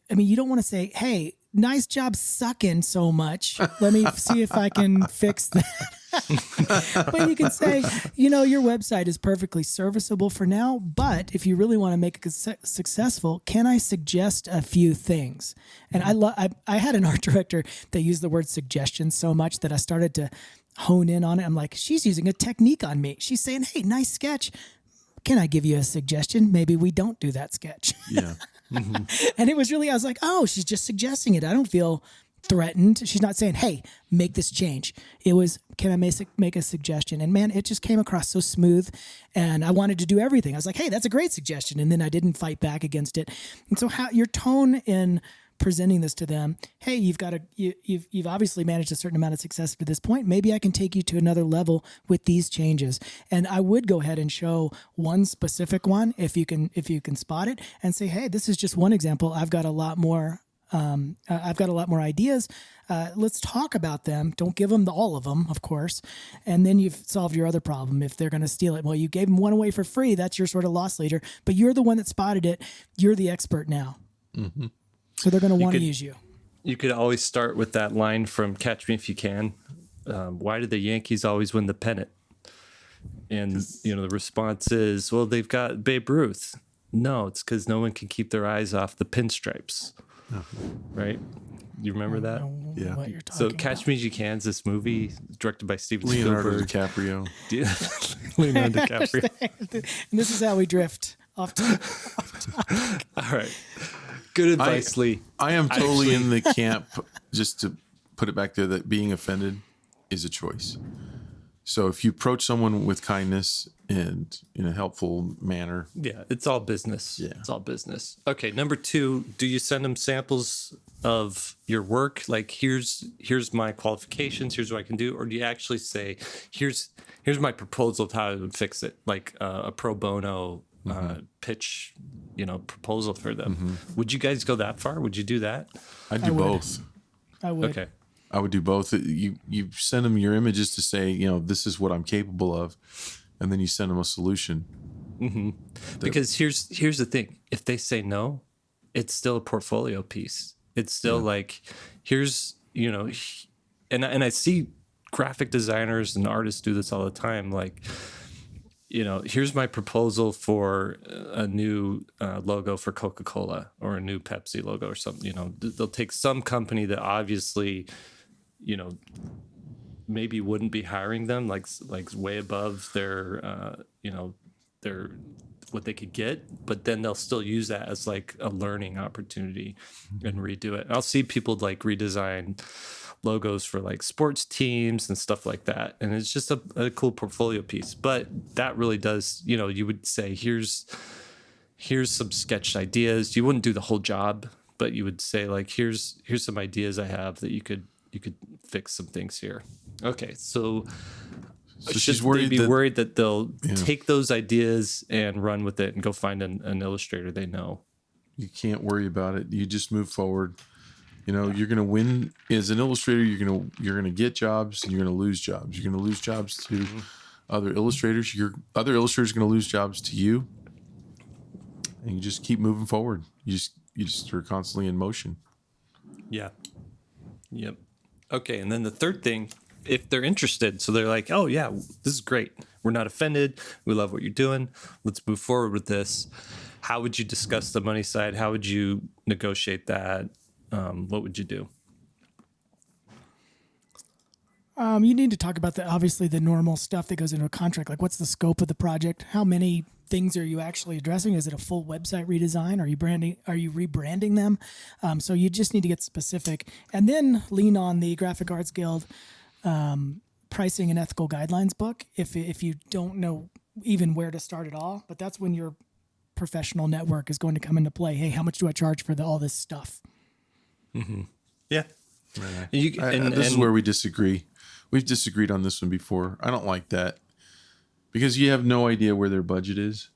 I mean, you don't want to say, hey, nice job sucking so much. Let me see if I can fix that. But you can say, your website is perfectly serviceable for now, but if you really want to make it successful, can I suggest a few things? And I had an art director that used the word suggestion so much that I started to hone in on it. I'm like, she's using a technique on me. She's saying, hey, nice sketch. Can I give you a suggestion? Maybe we don't do that sketch. Yeah. And it was really, I was like, oh, she's just suggesting it. I don't feel threatened. She's not saying, hey, make this change. It was, can I make a suggestion? And man, it just came across so smooth. And I wanted to do everything. I was like, hey, that's a great suggestion. And then I didn't fight back against it. And so your tone in presenting this to them, hey, you've obviously managed a certain amount of success to this point. Maybe I can take you to another level with these changes. And I would go ahead and show one specific one if you can spot it and say, hey, this is just one example. I've got a lot more ideas. Let's talk about them. Don't give them all of them, of course. And then you've solved your other problem. If they're going to steal it, well, you gave them one away for free. That's your sort of loss leader, but you're the one that spotted it. You're the expert now. Mm-hmm. So they're going to want to use you. You could always start with that line from Catch Me If You Can. Why do the Yankees always win the pennant? And, the response is, well, they've got Babe Ruth. No, it's because no one can keep their eyes off the pinstripes. Right? You remember that? Yeah. What you're talking So about. Catch Me If You Can is this movie directed by Steven Leonardo Spielberg. DiCaprio. Leonardo DiCaprio. And this is how we drift off to All right. Good advice, Lee. I am totally in the camp, just to put it back there, that being offended is a choice. So if you approach someone with kindness and in a helpful manner. Yeah, it's all business. Yeah. It's all business. Okay, number 2, do you send them samples of your work? Like, here's my qualifications, here's what I can do. Or do you actually say, here's my proposal of how I would fix it? Like a pro bono pitch, proposal for them. Mm-hmm. Would you guys go that far? Would you do that? I'd do both. I would. Okay. I would do both. You send them your images to say, this is what I'm capable of, and then you send them a solution. Mm-hmm. Because here's the thing: if they say no, it's still a portfolio piece. It's still like, here's and I see graphic designers and artists do this all the time. Like, here's my proposal for a new logo for Coca-Cola or a new Pepsi logo or something. They'll take some company that obviously, maybe wouldn't be hiring them, like way above their, their what they could get, but then they'll still use that as like a learning opportunity and redo it. And I'll see people like redesign logos for like sports teams and stuff like that. And it's just a cool portfolio piece. But that really does, you would say, here's some sketched ideas. You wouldn't do the whole job, but you would say like, here's some ideas I have that you could fix some things here. Okay, so she's worried that they'll take those ideas and run with it and go find an illustrator they know. You can't worry about it. You just move forward. You're going to win as an illustrator. You're going to get jobs and you're going to lose jobs. You're going to lose jobs to other illustrators. Your other illustrators are going to lose jobs to you. And you just keep moving forward. You just are constantly in motion. Yeah. Yep. Okay. And then the third thing, if they're interested, so they're like, oh yeah, this is great. We're not offended. We love what you're doing. Let's move forward with this. How would you discuss the money side? How would you negotiate that? What would you do? You need to talk about obviously the normal stuff that goes into a contract. Like, what's the scope of the project? How many things are you actually addressing? Is it a full website redesign? Are you rebranding them? So you just need to get specific, and then lean on the Graphic Arts Guild pricing and ethical guidelines book if you don't know even where to start at all. But that's when your professional network is going to come into play. Hey, how much do I charge for all this stuff? Mm-hmm. Yeah. Right. This is where we disagree. We've disagreed on this one before. I don't like that because you have no idea where their budget is.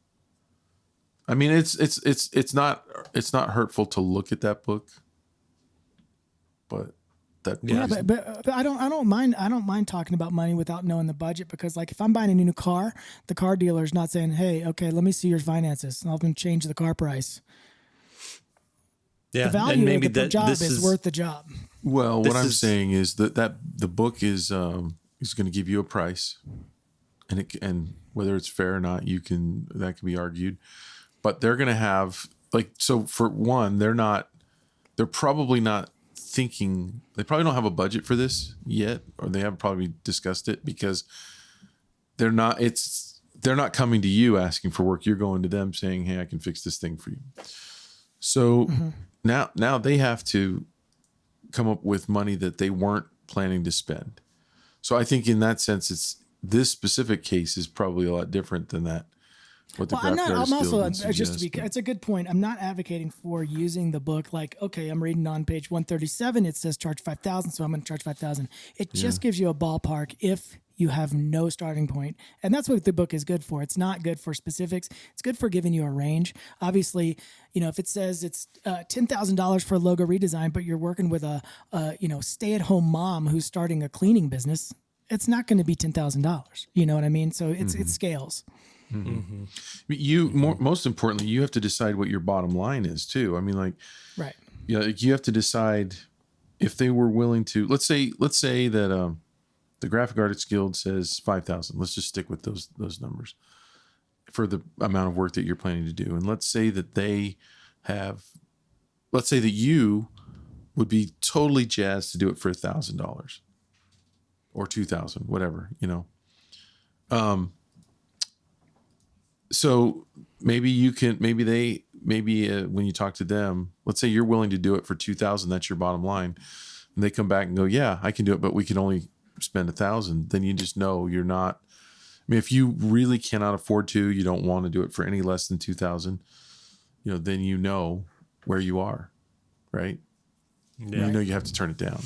I mean, it's not hurtful to look at that book, but That Yeah, but I don't mind talking about money without knowing the budget, because like if I'm buying a new car, the car dealer's not saying, "Hey, okay, let me see your finances, and I'll change the car price." Yeah, The value and maybe of the that job this is worth the job. Well, This what I'm is- saying is that the book is going to give you a price, and whether it's fair or not, that can be argued. But they're going to have, like, so for one, they're probably not thinking, they probably don't have a budget for this yet, or they haven't probably discussed it, because they're not coming to you asking for work. You're going to them saying, "Hey, I can fix this thing for you." So now they have to come up with money that they weren't planning to spend. So I think in that sense, this specific case is probably a lot different than that. What the I'm graphic artist guild also, would just to suggest, be, it's a good point. I'm not advocating for using the book like, okay, I'm reading on page 137, it says charge 5,000, so I'm going to charge 5,000. It just gives you a ballpark if you have no starting point. And that's what the book is good for. It's not good for specifics. It's good for giving you a range. Obviously, if it says it's $10,000 for a logo redesign, but you're working with a stay-at-home mom who's starting a cleaning business, it's not going to be $10,000. You know what I mean? So it scales. Most importantly, you have to decide what your bottom line is too. I mean, like, Right. like you have to decide if they were willing to. Let's say that the Graphic Artists Guild says 5,000. Let's just stick with those numbers for the amount of work that you're planning to do. And let's say that you would be totally jazzed to do it for $1,000 or 2,000, whatever, So maybe when you talk to them, let's say you're willing to do it for 2,000, that's your bottom line. And they come back and go, "Yeah, I can do it, but we can only spend 1,000." Then you just know you're not, if you really cannot afford to, you don't want to do it for any less than 2,000, then you know where you are, right? Yeah. You know you have to turn it down.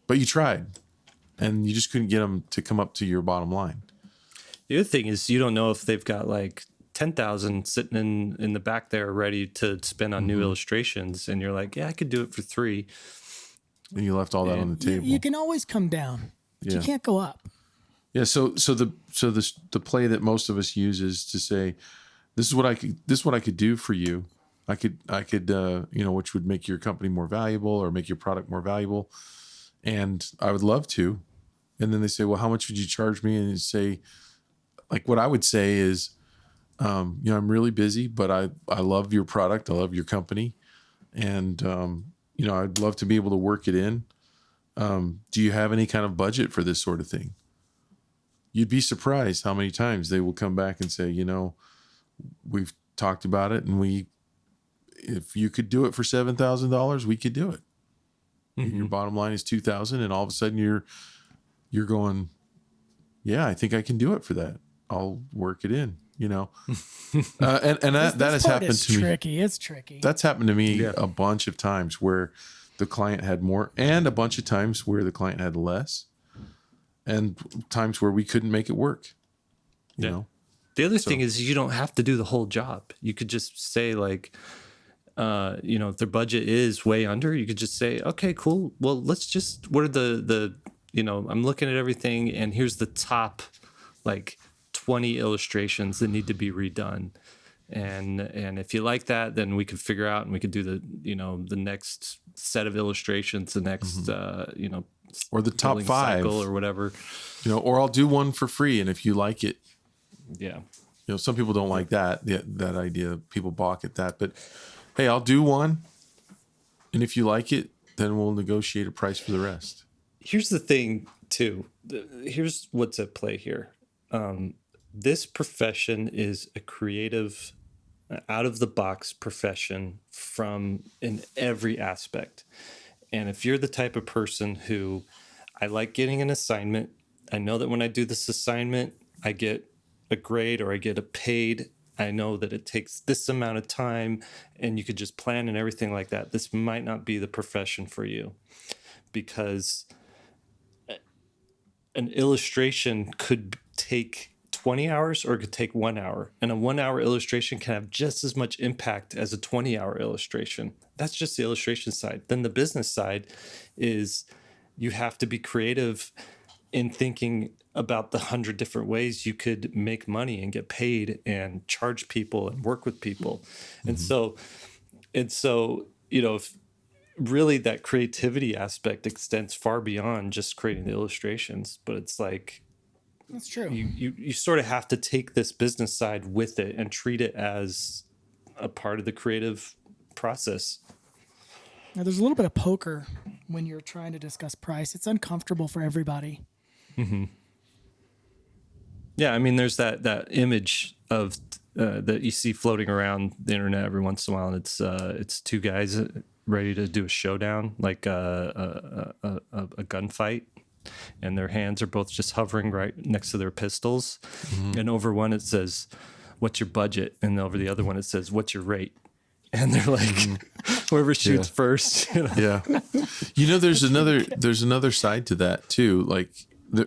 But you tried, and you just couldn't get them to come up to your bottom line. The other thing is you don't know if they've got like 10,000 sitting in the back there ready to spend on new illustrations, and you're like, "Yeah, I could do it for 3." And you left all that on the table. You can always come down, but you can't go up. Yeah. So the play that most of us use is to say, this is what I could do for you. I could which would make your company more valuable or make your product more valuable. And I would love to. And then they say, "Well, how much would you charge me?" And you say, like, what I would say is, I'm really busy, but I love your product. I love your company. And, I'd love to be able to work it in. Do you have any kind of budget for this sort of thing? You'd be surprised how many times they will come back and say, "We've talked about it, and if you could do it for $7,000, we could do it." Your bottom line is 2,000, and all of a sudden you're going, "Yeah, I think I can do it for that. I'll work it in." And that has happened to me. Tricky. It's tricky. That's happened to me a bunch of times where the client had more, and a bunch of times where the client had less, and times where we couldn't make it work. You know. The other thing is you don't have to do the whole job. You could just say like, if their budget is way under, you could just say, "Okay, cool. Well, let's just, what are the I'm looking at everything, and here's the top like 20 illustrations that need to be redone. And if you like that, then we could figure out, and we could do the next set of illustrations, the next, or the top 5 or whatever, or I'll do one for free. And if you like it, yeah, some people don't like that idea. People balk at that, but hey, I'll do one. And if you like it, then we'll negotiate a price for the rest. Here's the thing too. Here's what's at play here. This profession is a creative, out of the box profession in every aspect. And if you're the type of person who, I like getting an assignment, I know that when I do this assignment, I get a grade or I get a paid, I know that it takes this amount of time, and you could just plan and everything like that, this might not be the profession for you, because an illustration could take 20 hours or it could take 1 hour. And a 1 hour illustration can have just as much impact as a 20-hour illustration. That's just the illustration side. Then the business side is you have to be creative in thinking about the 100 different ways you could make money and get paid and charge people and work with people. And so, if really that creativity aspect extends far beyond just creating the illustrations, but it's like, That's true. you sort of have to take this business side with it and treat it as a part of the creative process. Now, there's a little bit of poker when you're trying to discuss price. It's uncomfortable for everybody. Yeah, I mean, there's that image of that you see floating around the internet every once in a while, and it's two guys ready to do a showdown, like a gunfight, and their hands are both just hovering right next to their pistols. And over one it says, "What's your budget?" And over the other one it says, "What's your rate?" And they're like, whoever shoots first. Yeah. There's another side to that too. Like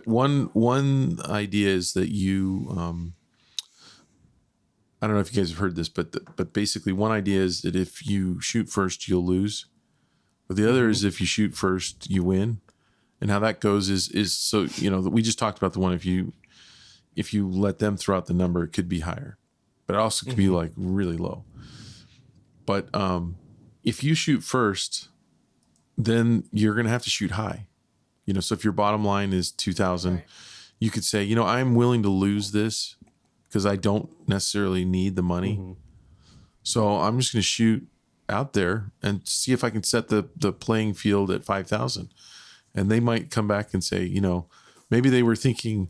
one idea is that you, I don't know if you guys have heard this, but basically one idea is that if you shoot first, you'll lose. But the other is if you shoot first, you win. And how that goes is so, we just talked about the one, if you let them throw out the number, it could be higher, but it also could be like really low. But if you shoot first, then you're going to have to shoot high. So if your bottom line is 2,000, you could say, I'm willing to lose this because I don't necessarily need the money. So I'm just going to shoot out there and see if I can set the playing field at 5,000. And they might come back and say, maybe they were thinking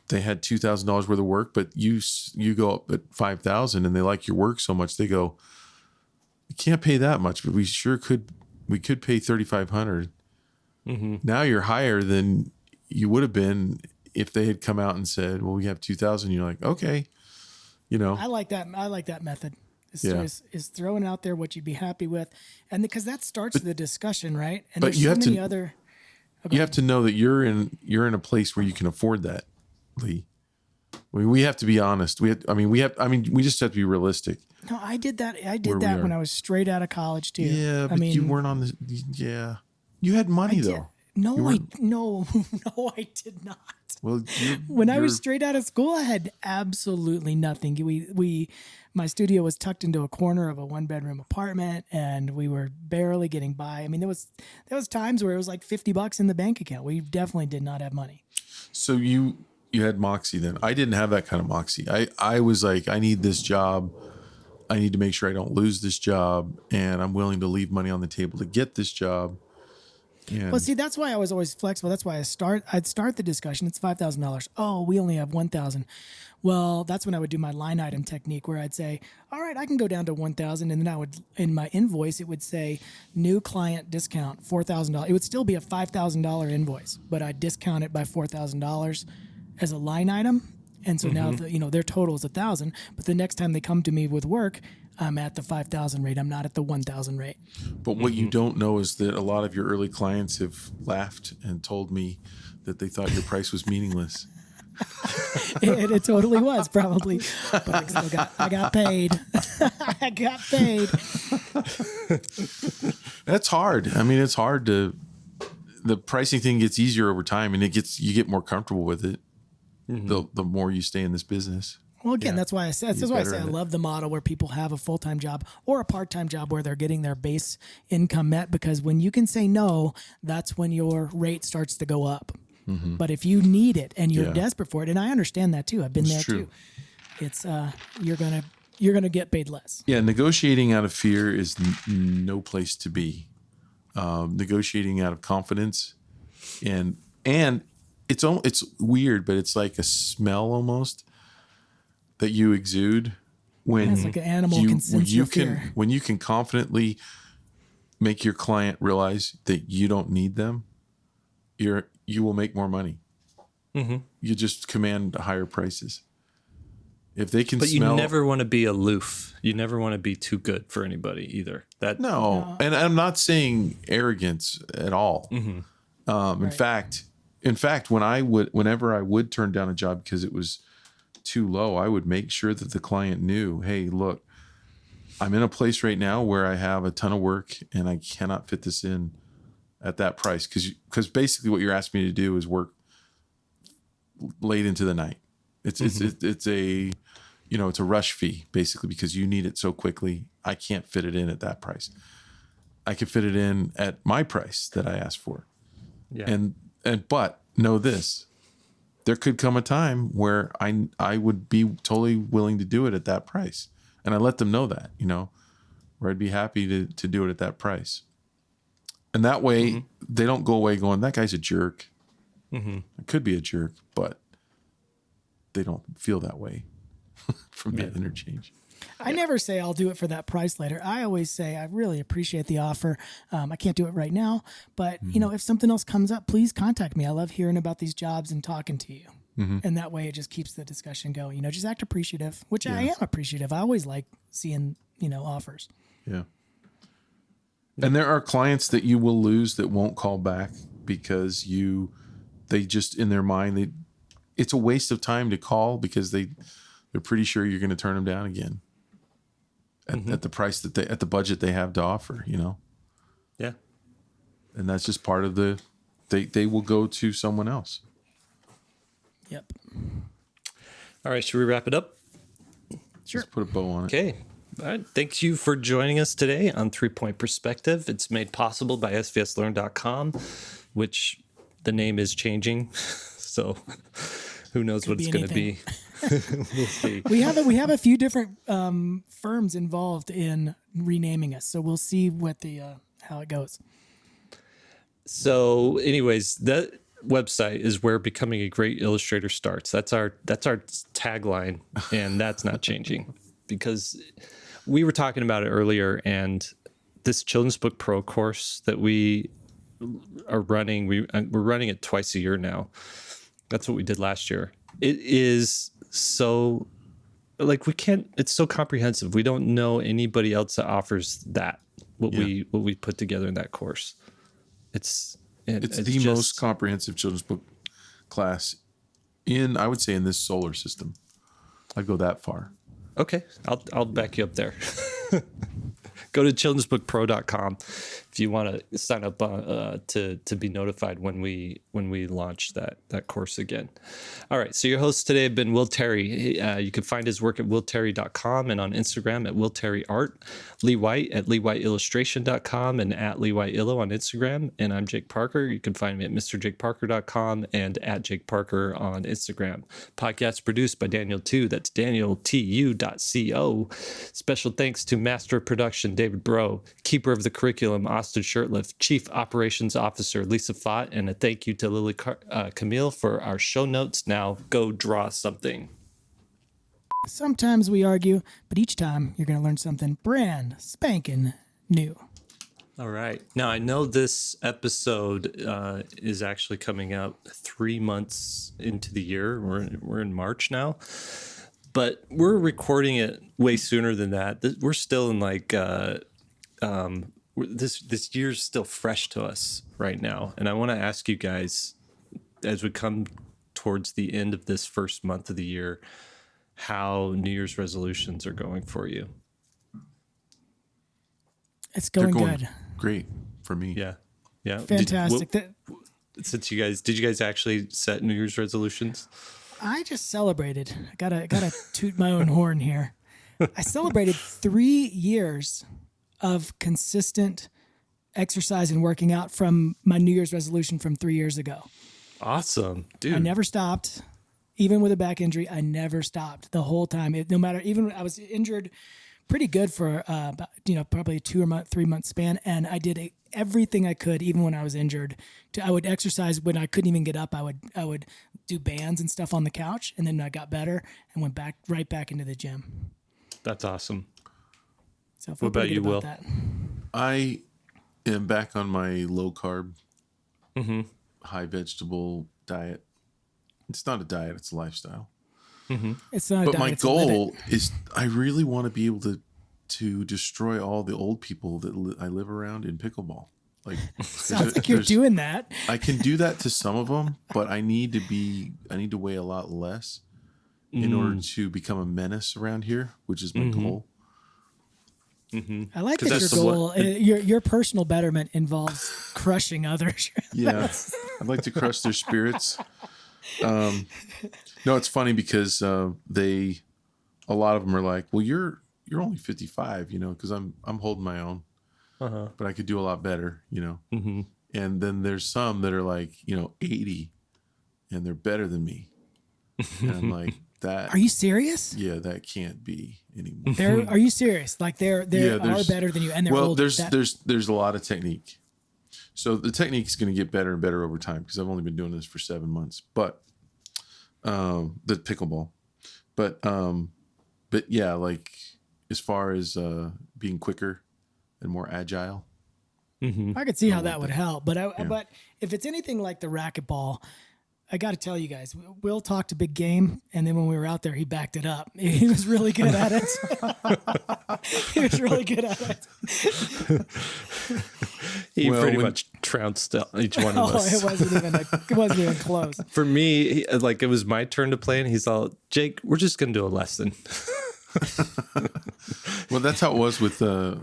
they had $2,000 worth of work, but you go up at 5,000 and they like your work so much, they go, we can't pay that much, but we sure could. We could pay 3,500. Now you're higher than you would have been if they had come out and said, well, we have 2,000. You're like, okay, I like that. I like that method. Is throwing out there what you'd be happy with. And because that starts the discussion, right? And but there's you have to know that you're in a place where you can afford that, Lee. We have to be honest. We just have to be realistic. No, I did that. When I was straight out of college too. Yeah, but you weren't on the. Yeah, you had money though. No, I did not. Well, when I was straight out of school, I had absolutely nothing. My studio was tucked into a corner of a 1-bedroom apartment, and we were barely getting by. I mean, there was times where it was like $50 in the bank account. We definitely did not have money. So you had moxie then. I didn't have that kind of moxie. I was like, I need this job. I need to make sure I don't lose this job, and I'm willing to leave money on the table to get this job. And well, see, that's why I was always flexible. That's why I'd start the discussion. It's $5,000. Oh, we only have 1,000. Well, that's when I would do my line item technique where I'd say, all right, I can go down to 1,000. And then I would, in my invoice, it would say new client discount, $4,000. It would still be a $5,000 invoice, but I'd discount it by $4,000 as a line item. And so now, their total is 1,000. But the next time they come to me with work, I'm at the 5,000 rate. I'm not at the 1,000 rate. But what you don't know is that a lot of your early clients have laughed and told me that they thought your price was meaningless. It totally was, probably. But I got paid. I got paid. That's hard. I mean, it's hard the pricing thing gets easier over time, and you get more comfortable with it. The more you stay in this business. Well, again, that's why I say I love the model where people have a full-time job or a part-time job where they're getting their base income met, because when you can say no, that's when your rate starts to go up. But if you need it and you're desperate for it, and I understand that too, I've been there too. It's you're gonna get paid less. Yeah, negotiating out of fear is no place to be. Negotiating out of confidence, and it's weird, but it's like a smell almost that you exude when it's like an animal can sense your fear. When you can confidently make your client realize that you don't need them, you will make more money. You just command higher prices. If they can but smell, you never want to be aloof. You never want to be too good for anybody either. No. And I'm not saying arrogance at all. Right. In fact, whenever I would turn down a job because it was too low, I would make sure that the client knew, hey, look, I'm in a place right now where I have a ton of work and I cannot fit this in at that price. Because basically what you're asking me to do is work late into the night. It's a, it's a rush fee basically, because you need it so quickly. I can't fit it in at that price. I can fit it in at my price that I asked for. Yeah. But know this, there could come a time where I would be totally willing to do it at that price. And I let them know that, where I'd be happy to do it at that price. And that way they don't go away going, that guy's a jerk. It could be a jerk, but they don't feel that way from that interchange. I never say I'll do it for that price later. I always say I really appreciate the offer. I can't do it right now, but if something else comes up, please contact me. I love hearing about these jobs and talking to you. And that way it just keeps the discussion going. Just act appreciative, which I am appreciative. I always like seeing, offers. Yeah. And there are clients that you will lose that won't call back because they just, in their mind, it's a waste of time to call because they're pretty sure you're going to turn them down again at the price at the budget they have to offer, Yeah. And that's just part of they will go to someone else. Yep. All right. Should we wrap it up? Sure. Let's put a bow on it. Okay. All right. Thank you for joining us today on 3 Point Perspective. It's made possible by SVSLearn.com, which the name is changing. So who knows what it's going to be. We'll see. We have a few different firms involved in renaming us, so we'll see what how it goes. So, anyways, that website is where becoming a great illustrator starts. That's our tagline, and that's not changing because we were talking about it earlier. And this Children's Book Pro course that we are running, we're running it twice a year now. That's what we did last year. It is so it's so comprehensive. We don't know anybody else that offers that, what we put together in that course. It's the most comprehensive children's book class I would say in this solar system. I'd go that far. Okay. I'll back you up there. Go to childrensbookpro.com if you want to sign up to be notified when we launch that course again. All right. So your hosts today have been Will Terry. You can find his work at willterry.com and on Instagram at willterryart. Lee White at leewhiteillustration.com and at leewhiteillo on Instagram. And I'm Jake Parker. You can find me at mrjakeparker.com and at Jake Parker on Instagram. Podcast produced by Daniel Tu. That's danieltu.co. Special thanks to Master of Production David Bro, Keeper of the Curriculum Austin Shirtliff, Chief Operations Officer Lisa Fott, and a thank you to Lily Camille for our show notes. Now go draw something. Sometimes we argue, but each time you're going to learn something brand spanking new. All right. Now, I know this episode is actually coming out 3 months into the year. We're in March now. But we're recording it way sooner than that. We're still in this year's still fresh to us right now. And I want to ask you guys, as we come towards the end of this first month of the year, how New Year's resolutions are going for you. It's going good. Great for me. Yeah. Fantastic. Did you guys actually set New Year's resolutions? I just celebrated. I gotta toot my own horn here. I celebrated 3 years of consistent exercise and working out from my New Year's resolution from 3 years ago. Awesome, dude. I never stopped. Even with a back injury, I never stopped the whole time. No matter, even when I was injured pretty good for probably a 2 or 3 month span, and I did everything I could, even when I was injured. I would exercise when I couldn't even get up. I would do bands and stuff on the couch, and then I got better and went right back into the gym. That's awesome. So what about you, Will? I am back on my low carb, high vegetable diet. It's not a diet; it's a lifestyle. It's not. But my goal is, I really want to be able to destroy all the old people that I live around in pickleball. Like, sounds like you're doing that. I can do that to some of them, but I need to weigh a lot less in order to become a menace around here, which is my goal. I like 'Cause that your that's goal, your personal betterment involves crushing others. Yeah, I'd like to crush their spirits. No, it's funny because a lot of them are like, well, you're only 55, because I'm holding my own, but I could do a lot better, And then there's some that are like, 80, and they're better than me, and I'm like, that. Are you serious? Yeah, that can't be anymore. Are you serious? Like they are better than you, and they're older. There's a lot of technique. So the technique's going to get better and better over time because I've only been doing this for 7 months. But the pickleball, but yeah, like as far as being quicker and more agile, I could see how that would help. But if it's anything like the racquetball, I got to tell you guys, Will talked a big game, and then when we were out there, he backed it up. He was really good at it. He was really good at it. He pretty much trounced each one of us. It wasn't even close. For me, it was my turn to play, and he's all, Jake, we're just gonna do a lesson. Well, that's how it was with the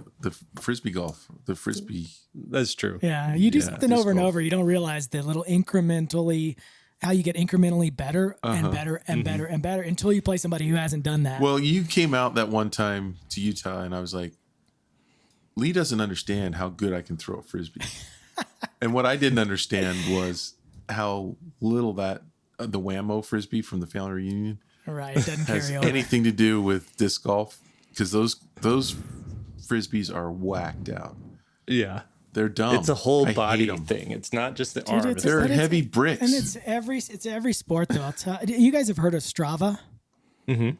frisbee golf. The frisbee. That's true. Yeah, you do something over and over, you don't realize the little how you get incrementally better and better and better and better until you play somebody who hasn't done that. Well, you came out that one time to Utah, and I was like, Lee doesn't understand how good I can throw a frisbee. And what I didn't understand was how little the Whammo frisbee from the family reunion right, it doesn't has carry over. anything to do with disc golf, because those frisbees are whacked out. Yeah. They're dumb. It's a whole I body hate 'em. thing. It's not just the arm. They're heavy bricks. And it's every sport though. You guys have heard of Strava?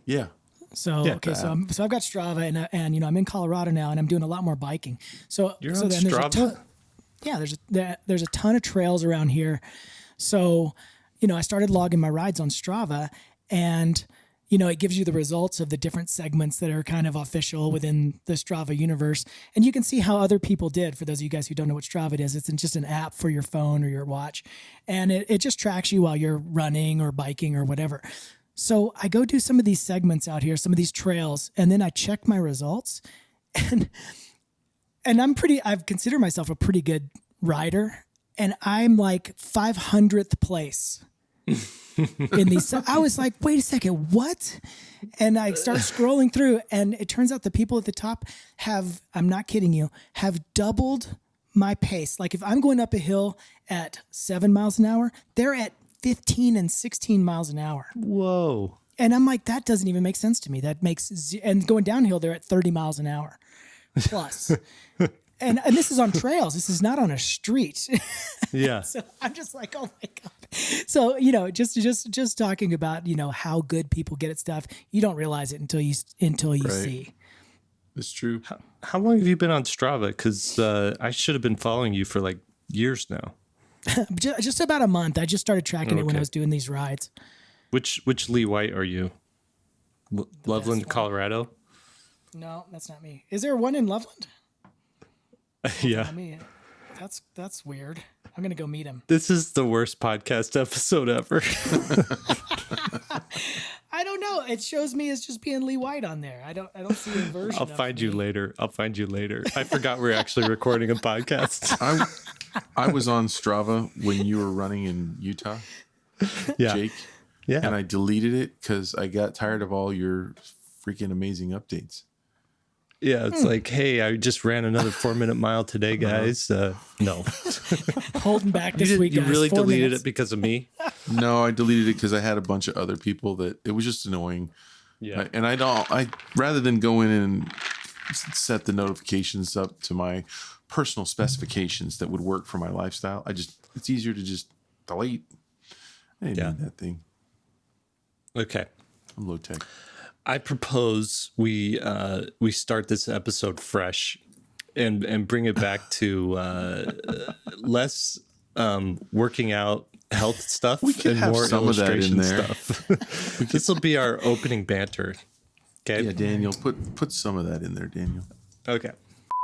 Yeah. So Yeah, okay, so I've got Strava, and I'm in Colorado now, and I'm doing a lot more biking. So You're so on then Strava? there's a ton of trails around here. So I started logging my rides on Strava, and it gives you the results of the different segments that are kind of official within the Strava universe. And you can see how other people did. For those of you guys who don't know what Strava is, it's just an app for your phone or your watch. And it just tracks you while you're running or biking or whatever. So I go do some of these segments out here, some of these trails, and then I check my results. And I've considered myself a pretty good rider. And I'm like 500th place in these. I was like, wait a second, what? And I start scrolling through, and it turns out the people at the top I'm not kidding you, have doubled my pace. Like if I'm going up a hill at 7 miles an hour, they're at 15 and 16 miles an hour. Whoa. And I'm like, that doesn't even make sense to me. And going downhill, they're at 30 miles an hour plus. And this is on trails. This is not on a street. Yeah. So I'm just like, oh my God. So, just talking about, how good people get at stuff, you don't realize it until you see. It's true. How long have you been on Strava? Because I should have been following you for like years now. Just about a month. I just started tracking it when I was doing these rides. Which Lee White are you? Loveland, Colorado? No, that's not me. Is there one in Loveland? Yeah. I mean, that's weird. I'm gonna go meet him. This is the worst podcast episode ever. I don't know. It shows me as just being Lee White on there. I don't see a version. I'll find you later. I forgot we're actually recording a podcast. I was on Strava when you were running in Utah, Yeah. Jake. Yeah. And I deleted it because I got tired of all your freaking amazing updates. Yeah, it's like, hey, I just ran another 4-minute mile today, guys. No. Holding back this week, You guys. really 4 deleted minutes. it because of me? No, I deleted it because I had a bunch of other people that it was just annoying. Yeah. And I rather than go in and set the notifications up to my personal specifications that would work for my lifestyle, it's easier to just delete. I didn't need that thing. Okay. I'm low tech. I propose we start this episode fresh and bring it back to less working out health stuff and have more some of that in illustration there. stuff. This will be our opening banter. Okay. Yeah, Daniel, put some of that in there, Daniel. Okay.